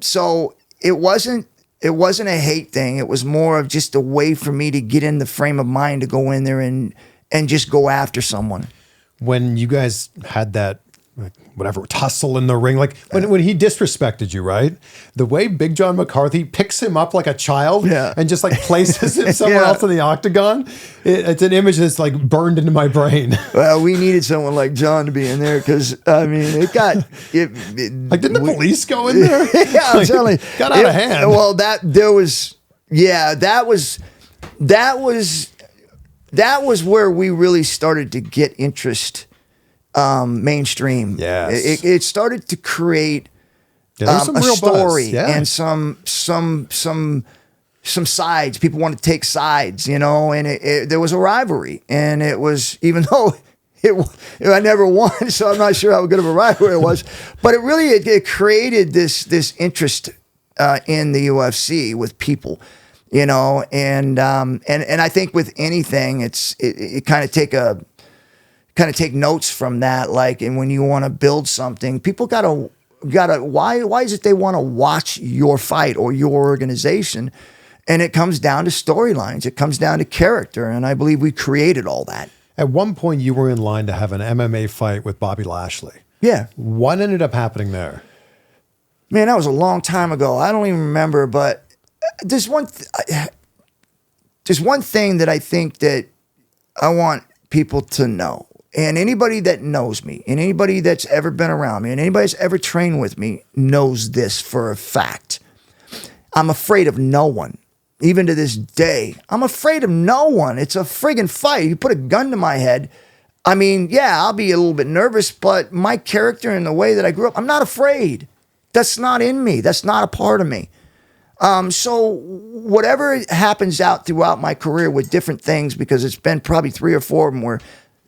So it wasn't a hate thing. It was more of just a way for me to get in the frame of mind to go in there and just go after someone. When you guys had that, whatever, tussle in the ring, like when he disrespected you, right? The way Big John McCarthy picks him up like a child and just like places him somewhere else in the octagon. It's an image that's like burned into my brain. Well, we needed someone like John to be in there because, I mean, it got... like, didn't the police go in there? Yeah, I'm telling you. Got out of hand. Well, that was where we really started to get interest mainstream. Yes. It started to create some a real story buzz. Yeah. and some some sides. People want to take sides, you know, and there was a rivalry, and it was, even though I never won, so I'm not sure how good of a rivalry it was, but it created this interest in the UFC with people, you know, and I think with anything, it kind of take notes from that, like, and when you want to build something, people gotta why is it they want to watch your fight or your organization? And it comes down to storylines. It comes down to character. And I believe we created all that. At one point, you were in line to have an MMA fight with Bobby Lashley. Yeah. What ended up happening there? Man, that was a long time ago. I don't even remember. But there's one thing that I think that I want people to know. And anybody that knows me, and anybody that's ever been around me, and anybody that's ever trained with me knows this for a fact. I'm afraid of no one. Even to this day, I'm afraid of no one. It's a friggin' fight. You put a gun to my head. I mean, yeah, I'll be a little bit nervous, but my character and the way that I grew up, I'm not afraid. That's not in me. That's not a part of me. So whatever happens out throughout my career with different things, because it's been probably 3 or 4 of them where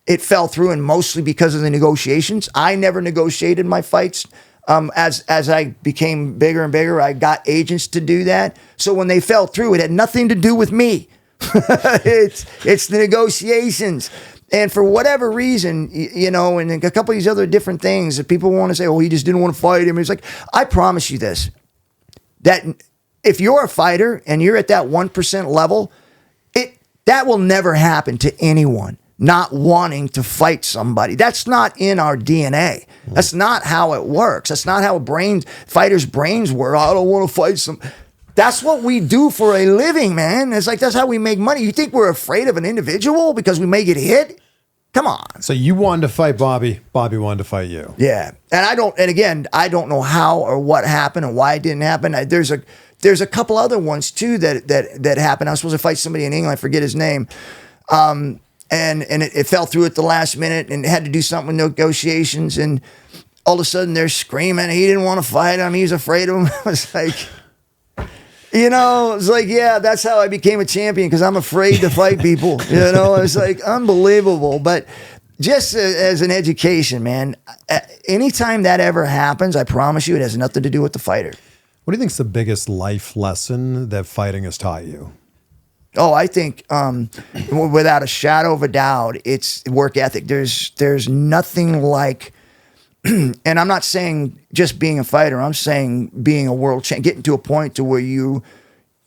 it fell through, and mostly because of the negotiations. I never negotiated my fights. As I became bigger and bigger, I got agents to do that. So when they fell through, it had nothing to do with me. It's the negotiations. And for whatever reason, you know, and a couple of these other different things that people want to say, oh, he just didn't want to fight him. It's like, I promise you this, that if you're a fighter and you're at that 1% level, that will never happen to anyone. Not wanting to fight somebody. That's not in our DNA. That's not how it works. That's not how fighters' brains work. I don't want to fight some. That's what we do for a living, man. It's like, that's how we make money. You think we're afraid of an individual because we may get hit? Come on. So you wanted to fight Bobby. Bobby wanted to fight you. Yeah. And again, I don't know how or what happened and why it didn't happen. There's a couple other ones too that happened. I was supposed to fight somebody in England. I forget his name. And it fell through at the last minute and had to do something with negotiations. And all of a sudden they're screaming. He didn't want to fight him. He was afraid of him. I was like, you know, it's like, yeah, that's how I became a champion, because I'm afraid to fight people. You know, it's like unbelievable. But just as an education, man, anytime that ever happens, I promise you, it has nothing to do with the fighter. What do you think is the biggest life lesson that fighting has taught you? Oh, I think without a shadow of a doubt, it's work ethic. There's nothing like, and I'm not saying just being a fighter. I'm saying being a world champion, getting to a point to where you're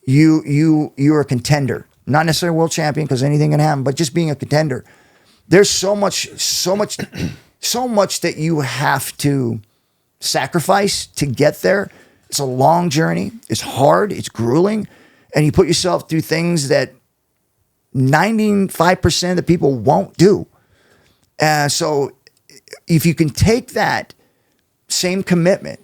a contender, not necessarily a world champion, because anything can happen, but just being a contender. There's so much that you have to sacrifice to get there. It's a long journey. It's hard. It's grueling. And you put yourself through things that 95% of the people won't do. So if you can take that same commitment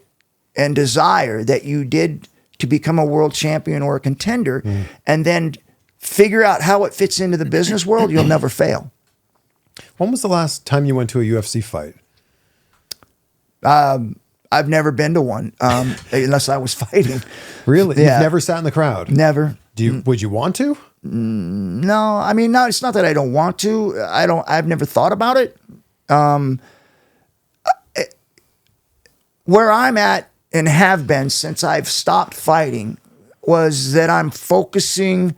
and desire that you did to become a world champion or a contender, and then figure out how it fits into the business world, you'll never fail. When was the last time you went to a UFC fight? I've never been to one, unless I was fighting. Really? Yeah. You've never sat in the crowd? Never. Would you want to? No, I mean, no, it's not that I don't want to. I've never thought about it. Where I'm at and have been since I've stopped fighting was that I'm focusing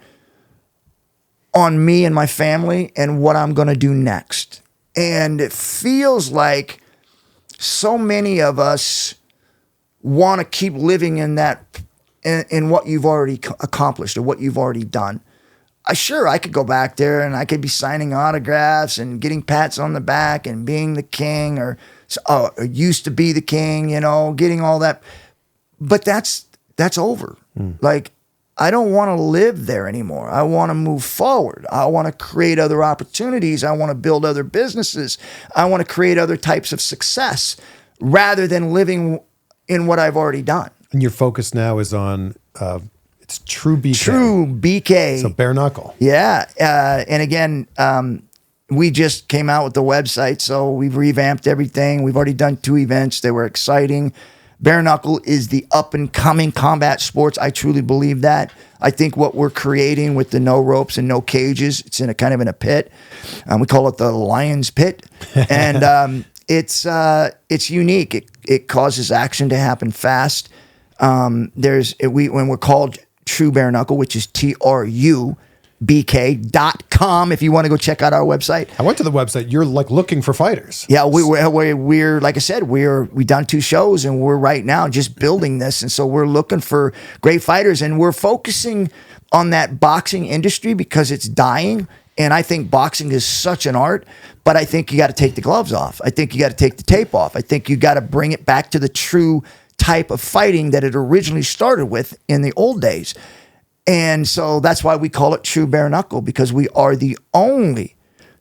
on me and my family and what I'm going to do next. And it feels like so many of us want to keep living in that, in what you've already accomplished or what you've already done. I could go back there and I could be signing autographs and getting pats on the back and being the king, or used to be the king, you know, getting all that. But that's over. Like, I don't want to live there anymore. I want to move forward. I want to create other opportunities. I want to build other businesses. I want to create other types of success rather than living in what I've already done. And your focus now is on, it's TruBK. TruBK. So bare knuckle. Yeah. And again, we just came out with the website, so we've revamped everything. We've already done 2 events. They were exciting. Bare knuckle is the up and coming combat sports. I truly believe that. I think what we're creating with the no ropes and no cages, it's in a kind of in a pit. We call it the lion's pit, and it's unique. It causes action to happen fast. When we're called True Bare Knuckle, which is TruBK.com if you want to go check out our website. I went to the website. You're like looking for fighters. Yeah, we're like I said, we've done 2 shows and we're right now just building this. And so we're looking for great fighters and we're focusing on that boxing industry because it's dying. And I think boxing is such an art, but I think you got to take the gloves off. I think you got to take the tape off. I think you got to bring it back to the true type of fighting that it originally started with in the old days. And so that's why we call it True Bare Knuckle, because we are the only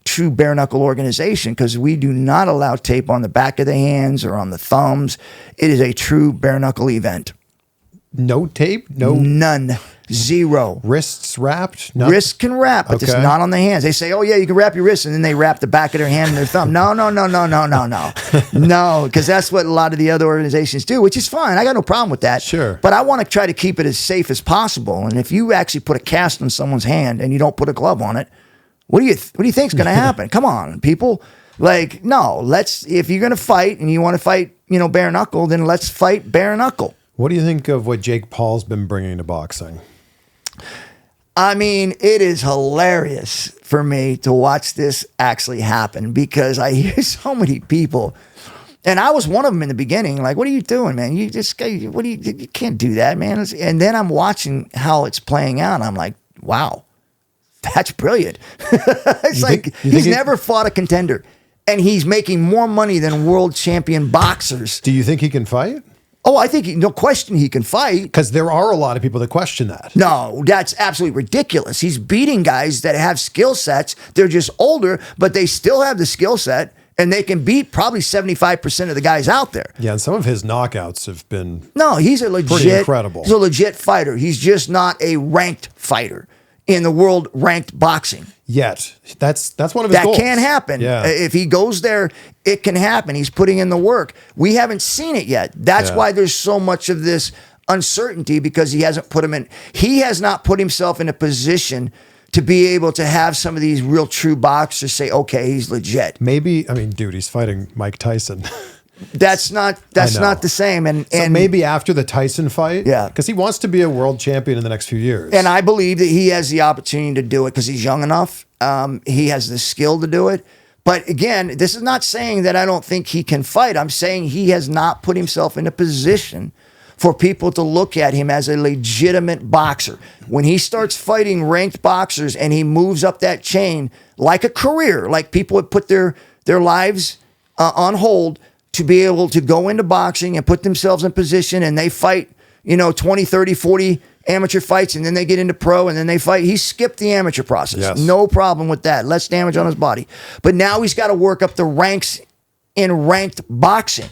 true bare knuckle organization, because we do not allow tape on the back of the hands or on the thumbs. It is a true bare knuckle event. No tape? No. None. Zero. Wrists wrapped? No. Wrists can wrap, but it's not on the hands. They say, oh, yeah, you can wrap your wrists, and then they wrap the back of their hand and their thumb. No. No, because that's what a lot of the other organizations do, which is fine. I got no problem with that. Sure. But I want to try to keep it as safe as possible. And if you actually put a cast on someone's hand and you don't put a glove on it, what do you think is going to happen? Come on, people. Like, no, if you're going to fight and you want to fight, bare knuckle, then let's fight bare knuckle. What do you think of what Jake Paul's been bringing to boxing? I mean, it is hilarious for me to watch this actually happen because I hear so many people, and I was one of them in the beginning, like, what are you doing, man? You can't do that, man. And then I'm watching how it's playing out, and I'm like, wow, that's brilliant. He's never fought a contender, and he's making more money than world champion boxers. Do you think he can fight? Oh, I think no question he can fight. Because there are a lot of people that question that. No, that's absolutely ridiculous. He's beating guys that have skill sets. They're just older, but they still have the skill set, and they can beat probably 75% of the guys out there. Yeah, and some of his knockouts have been he's a legit, pretty incredible. He's a legit fighter. He's just not a ranked fighter in the world ranked boxing. Yet. That's one of his goals. That can happen. Yeah. If he goes there, it can happen. He's putting in the work. We haven't seen it yet. That's why there's so much of this uncertainty, because he has not put himself in a position to be able to have some of these real true boxers say, okay, he's legit. Maybe, dude, he's fighting Mike Tyson. That's not the same. And maybe after the Tyson fight, yeah, because he wants to be a world champion in the next few years. And I believe that he has the opportunity to do it because he's young enough. He has the skill to do it. But again, this is not saying that I don't think he can fight. I'm saying he has not put himself in a position for people to look at him as a legitimate boxer. When he starts fighting ranked boxers and he moves up that chain like a career, like people would put their lives on hold to be able to go into boxing and put themselves in position, and they fight, 20, 30, 40 amateur fights, and then they get into pro, and then they fight. He skipped the amateur process. Yes. No problem with that. Less damage on his body. But now he's got to work up the ranks in ranked boxing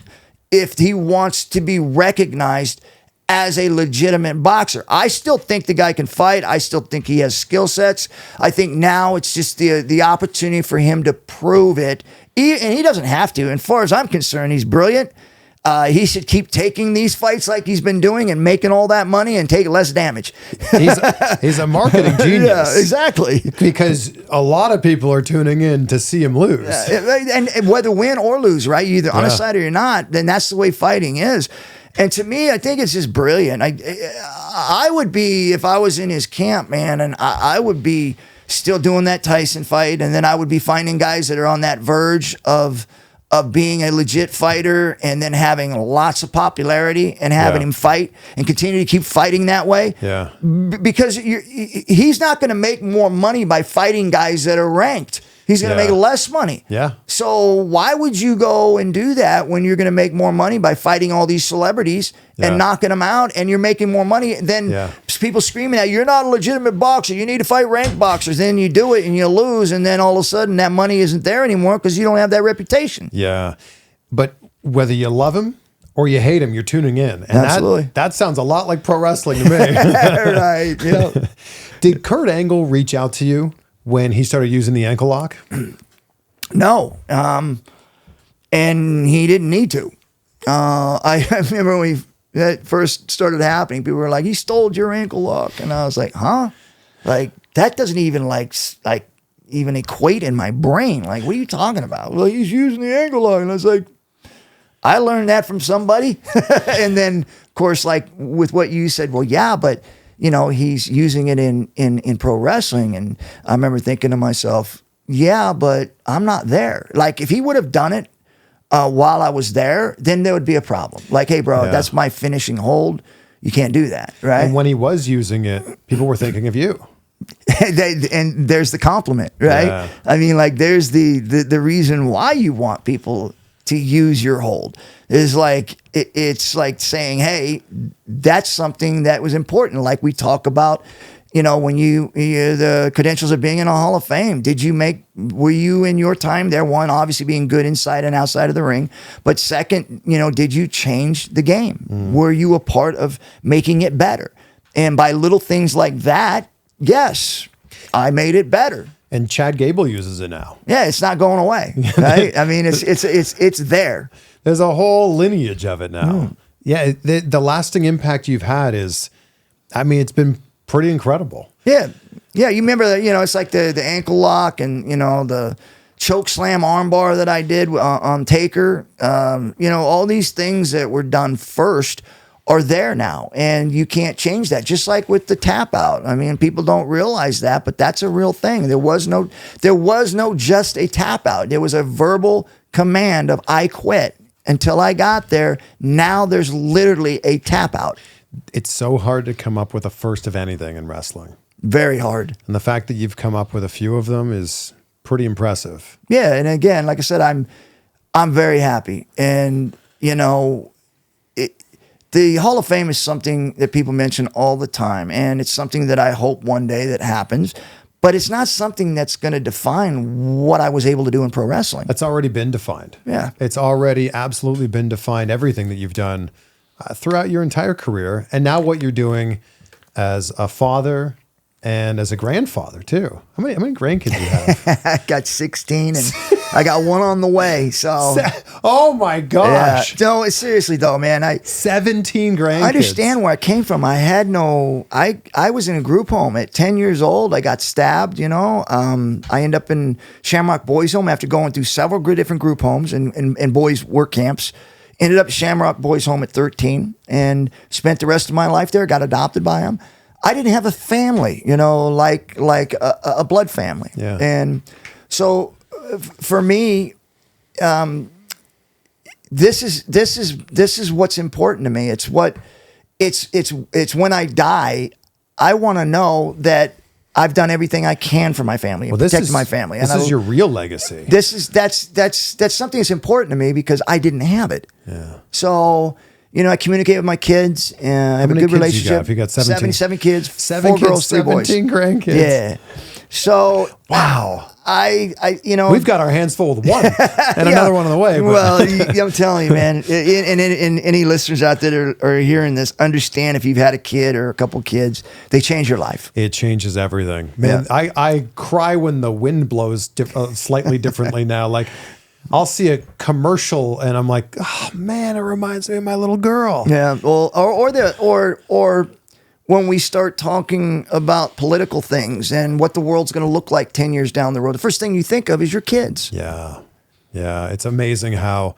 if he wants to be recognized as a legitimate boxer. I still think the guy can fight. I still think he has skill sets. I think now it's just the opportunity for him to prove it. And he doesn't have to. And as far as I'm concerned, he's brilliant. He should keep taking these fights like he's been doing and making all that money and take less damage. He's a marketing genius. Yeah, exactly. Because a lot of people are tuning in to see him lose. And whether win or lose, right? You're either on a side or you're not, then that's the way fighting is. And to me, I think it's just brilliant. I would be, if I was in his camp, man, and I would be still doing that Tyson fight, and then I would be finding guys that are on that verge of being a legit fighter and then having lots of popularity and having him fight and continue to keep fighting that way. Yeah. Because he's not going to make more money by fighting guys that are ranked. He's going to make less money. Yeah. So why would you go and do that when you're going to make more money by fighting all these celebrities and knocking them out, and you're making more money than people screaming at you, you're not a legitimate boxer, you need to fight ranked boxers. Then you do it and you lose, and then all of a sudden that money isn't there anymore because you don't have that reputation. Yeah. But whether you love him or you hate him, you're tuning in. And absolutely. That sounds a lot like pro wrestling to me. Right. Yeah. Did Kurt Angle reach out to you when he started using the ankle lock? No. And he didn't need to. I remember when that first started happening, people were like, he stole your ankle lock. And I was like, huh? Like, that doesn't even like even equate in my brain. Like, what are you talking about? Well, he's using the ankle lock. And I was like, I learned that from somebody. And then, of course, like with what you said, well, yeah, but you know, he's using it in pro wrestling. And I remember thinking to myself, yeah, but I'm not there. Like, if he would have done it while I was there, then there would be a problem. Like, hey, bro, that's my finishing hold. You can't do that, right? And when he was using it, people were thinking of you. And there's the compliment, right? Yeah. I mean, like, there's the reason why you want people to use your hold. Is like, it's like saying, hey, that's something that was important. Like we talk about, you know, when you the credentials of being in a Hall of Fame, were you in your time there, one, obviously being good inside and outside of the ring, but second, you know, did you change the game? Were you a part of making it better? And by little things like that, yes, I made it better. And Chad Gable uses it now. Yeah, it's not going away. Right? I mean, it's there. There's a whole lineage of it now. Yeah, the lasting impact you've had is, I mean, it's been pretty incredible. Yeah. Yeah, you remember that, you know, it's like the ankle lock and, you know, the choke slam armbar that I did on Taker. You know, all these things that were done first are there now, and you can't change that. Just like with the tap out. I mean, people don't realize that, but that's a real thing. There was no just a tap out. There was a verbal command of I quit until I got there. Now there's literally a tap out. It's so hard to come up with a first of anything in wrestling. Very hard. And the fact that you've come up with a few of them is pretty impressive. Yeah, and again, like I said, I'm very happy. And, you know, the Hall of Fame is something that people mention all the time, and it's something that I hope one day that happens, but it's not something that's going to define what I was able to do in pro wrestling. It's already been defined. Yeah. It's already absolutely been defined, everything that you've done throughout your entire career, and now what you're doing as a father and as a grandfather too. How many grandkids do you have? I got 16 and I got one on the way. So, oh my gosh. Yeah. No, seriously though, man, 17 grandkids. I understand where I came from. I was in a group home at 10 years old. I got stabbed, you know. I ended up in Shamrock Boys Home after going through several different group homes and boys work camps. Ended up at Shamrock Boys Home at 13 and spent the rest of my life there. Got adopted by them. I didn't have a family, you know, like a blood family. Yeah. And so for me, this is what's important to me. It's when I die, I want to know that I've done everything I can for my family and protected my family. This is your real legacy. That's something that's important to me because I didn't have it. Yeah. So, you know, I communicate with my kids and I have a good relationship. You got 17. 7 kids, 7 4 kids, girls, 3 boys. 17 grandkids. Yeah. So, wow. I you know, we've got our hands full with one and another one on the way. But. Well, I'm telling you, man, and any listeners out there that are hearing this, understand if you've had a kid or a couple kids, they change your life. It changes everything. Man, yeah. I cry when the wind blows slightly differently now. Like, I'll see a commercial and I'm like, oh man, it reminds me of my little girl. Yeah. Well, or when we start talking about political things and what the world's going to look like 10 years down the road, the first thing you think of is your kids. Yeah. Yeah. It's amazing how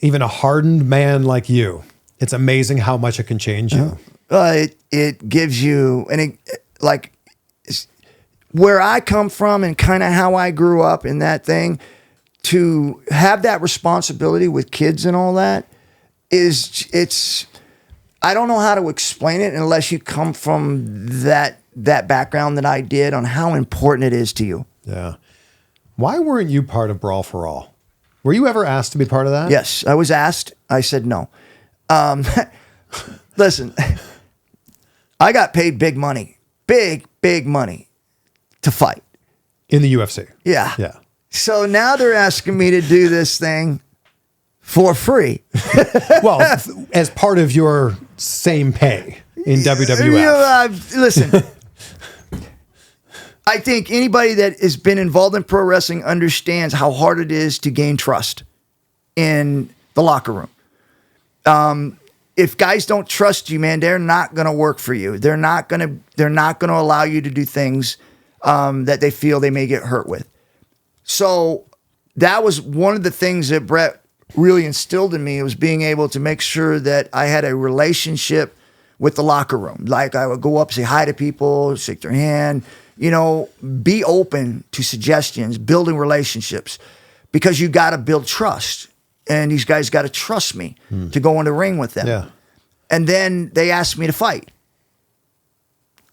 even a hardened man like you, it's amazing how much it can change you. It gives you, and where I come from and kind of how I grew up in that thing, to have that responsibility with kids and all that I don't know how to explain it unless you come from that background that I did on how important it is to you. Yeah. Why weren't you part of Brawl For All? Were you ever asked to be part of that? Yes, I was asked. I said no. Listen, I got paid big money to fight. In the UFC? Yeah. Yeah. So now they're asking me to do this thing for free. Well, as part of your same pay in WWF. Listen, I think anybody that has been involved in pro wrestling understands how hard it is to gain trust in the locker room. if guys don't trust you, man, they're not going to work for you. They're not going to allow you to do things that they feel they may get hurt with. So that was one of the things that Bret really instilled in me, was being able to make sure that I had a relationship with the locker room. Like I would go up, say hi to people, shake their hand, be open to suggestions, building relationships, because you got to build trust. And these guys got to trust me to go in the ring with them. Yeah. And then they asked me to fight.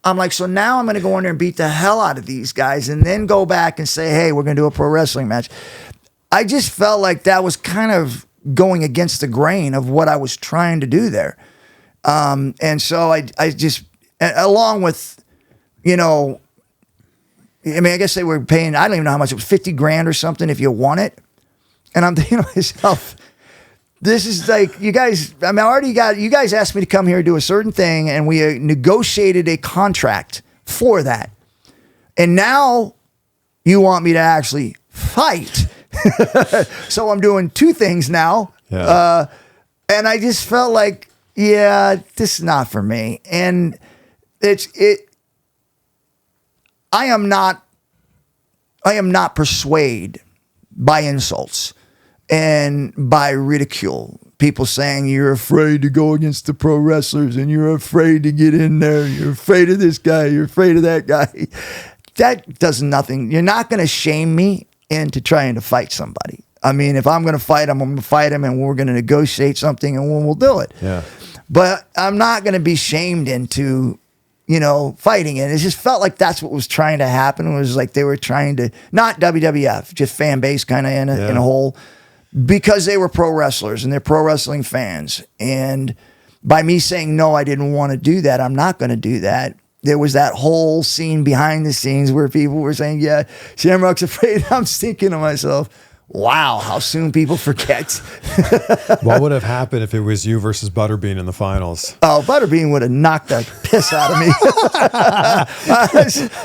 I'm like, so now I'm going to go in there and beat the hell out of these guys and then go back and say, hey, we're going to do a pro wrestling match. I just felt like that was kind of going against the grain of what I was trying to do there. And so I just, along with, I guess they were paying, I don't even know how much, it was 50 grand or something if you won it. And I'm thinking to myself, this is like, you guys, you guys asked me to come here and do a certain thing, and we negotiated a contract for that. And now you want me to actually fight. So I'm doing two things now. Yeah. And I just felt like, yeah, this is not for me. And I am not persuaded by insults and by ridicule. People saying you're afraid to go against the pro wrestlers and you're afraid to get in there. You're afraid of this guy. You're afraid of that guy. That does nothing. You're not going to shame me into trying to fight somebody. I mean, if I'm going to fight him, I'm going to fight him, and we're going to negotiate something, and we'll do it. Yeah. But I'm not going to be shamed into, fighting it. It just felt like that's what was trying to happen. It was like they were trying to, not WWF, just fan base kind of in a whole, because they were pro wrestlers and they're pro wrestling fans. And by me saying, no, I didn't want to do that, I'm not going to do that, there was that whole scene behind the scenes where people were saying, yeah, Shamrock's afraid. I'm thinking to myself, wow, how soon people forget. What would have happened if it was you versus Butterbean in the finals? Oh, Butterbean would have knocked the piss out of me.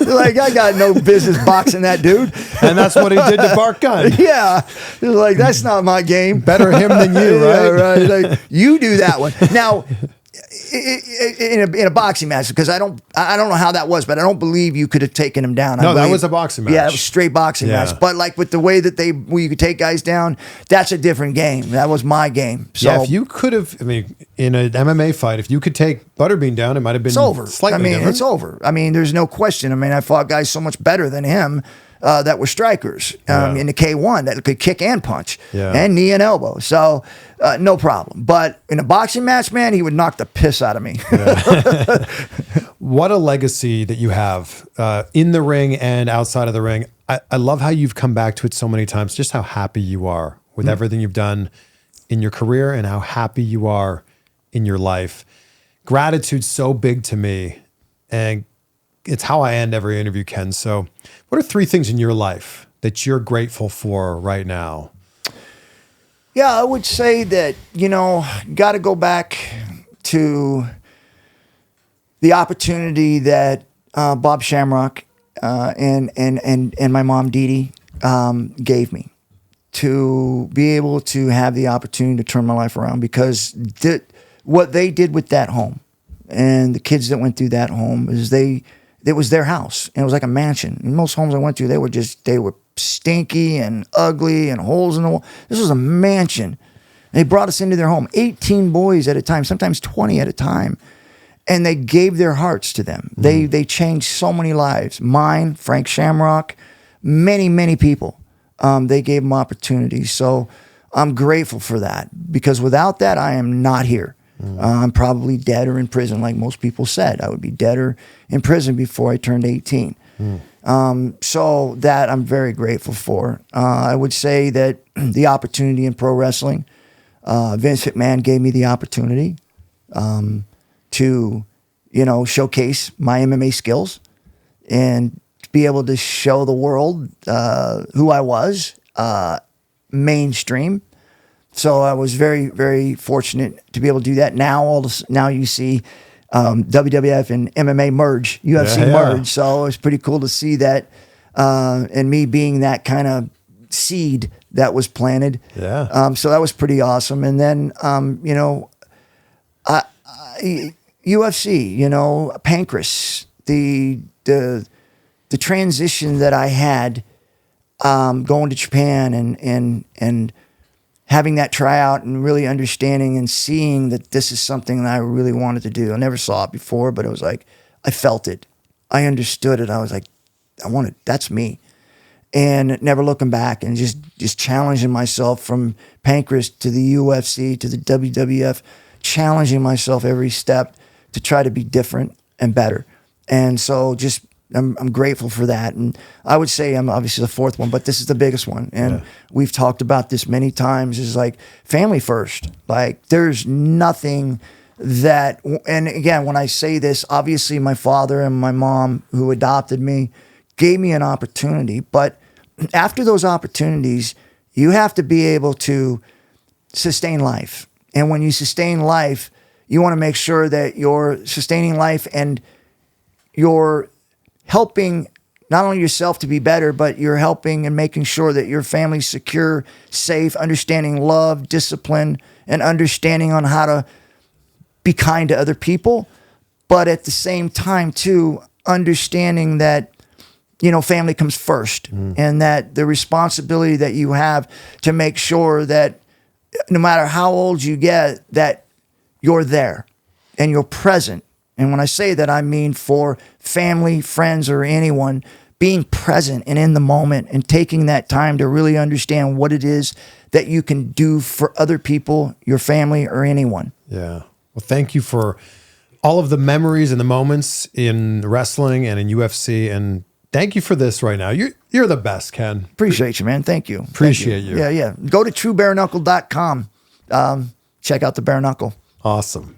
I got no business boxing that dude. And that's what he did to Bart Gunn. Yeah. Like, that's not my game. Better him than you, right? Yeah, right. Like, you do that one. Now, in a boxing match, because I don't know how that was, but I don't believe you could have taken him down. No, that was a boxing match. Yeah, it was straight boxing match. But like with the way that where you could take guys down, that's a different game. That was my game. So yeah, if you could have, in an MMA fight, if you could take Butterbean down, it might have been over. Slightly different. It's over. There's no question. I fought guys so much better than him that were strikers in the K1 that could kick and punch and knee and elbow. So no problem. But in a boxing match, man, he would knock the piss out of me. Yeah. What a legacy that you have in the ring and outside of the ring. I love how you've come back to it so many times, just how happy you are with everything you've done in your career and how happy you are in your life. Gratitude's so big to me, and it's how I end every interview, Ken. So what are 3 things in your life that you're grateful for right now? Yeah, I would say that, got to go back to the opportunity that Bob Shamrock and my mom, Dee Dee, gave me to be able to have the opportunity to turn my life around, because what they did with that home and the kids that went through that home is it was their house, and it was like a mansion. And most homes I went to, they were stinky and ugly and holes in the wall. This was a mansion. They brought us into their home, 18 boys at a time, sometimes 20 at a time. And they gave their hearts to them. They changed so many lives. Mine, Frank Shamrock, many, many people. They gave them opportunities. So I'm grateful for that, because without that, I am not here. I'm probably dead or in prison, like most people said. I would be dead or in prison before I turned 18. So that I'm very grateful for. I would say that the opportunity in pro wrestling, Vince McMahon gave me the opportunity to, showcase my MMA skills and to be able to show the world who I was, mainstream. So I was very, very fortunate to be able to do that. Now you see WWF and MMA merge, UFC merge. So it was pretty cool to see that, and me being that kind of seed that was planted. Yeah. So that was pretty awesome. And then, UFC, you know, Pancras, the transition that I had going to Japan and having that tryout and really understanding and seeing that this is something that I really wanted to do. I never saw it before, but it was like, I felt it. I understood it. I was like, that's me. And never looking back and just challenging myself from Pancras to the UFC to the WWF, challenging myself every step to try to be different and better. And so I'm grateful for that. And I would say I'm obviously the fourth one, but this is the biggest one. And we've talked about this many times, is like family first. Like there's nothing that, and again, when I say this, obviously my father and my mom who adopted me gave me an opportunity, but after those opportunities, you have to be able to sustain life. And when you sustain life, you want to make sure that you're sustaining life and you're helping not only yourself to be better, but you're helping and making sure that your family's secure, safe, understanding love, discipline, and understanding on how to be kind to other people. But at the same time, too, understanding that, you know, family comes first, and that the responsibility that you have to make sure that no matter how old you get, that you're there and you're present. And when I say that, I mean for family, friends, or anyone, being present and in the moment and taking that time to really understand what it is that you can do for other people, your family, or anyone. Yeah. Well, thank you for all of the memories and the moments in wrestling and in UFC, and thank you for this right now. You're the best, Ken. Appreciate you, man. Thank you. Appreciate you. Yeah. Go to truebareknuckle.com. Check out the bare knuckle. Awesome.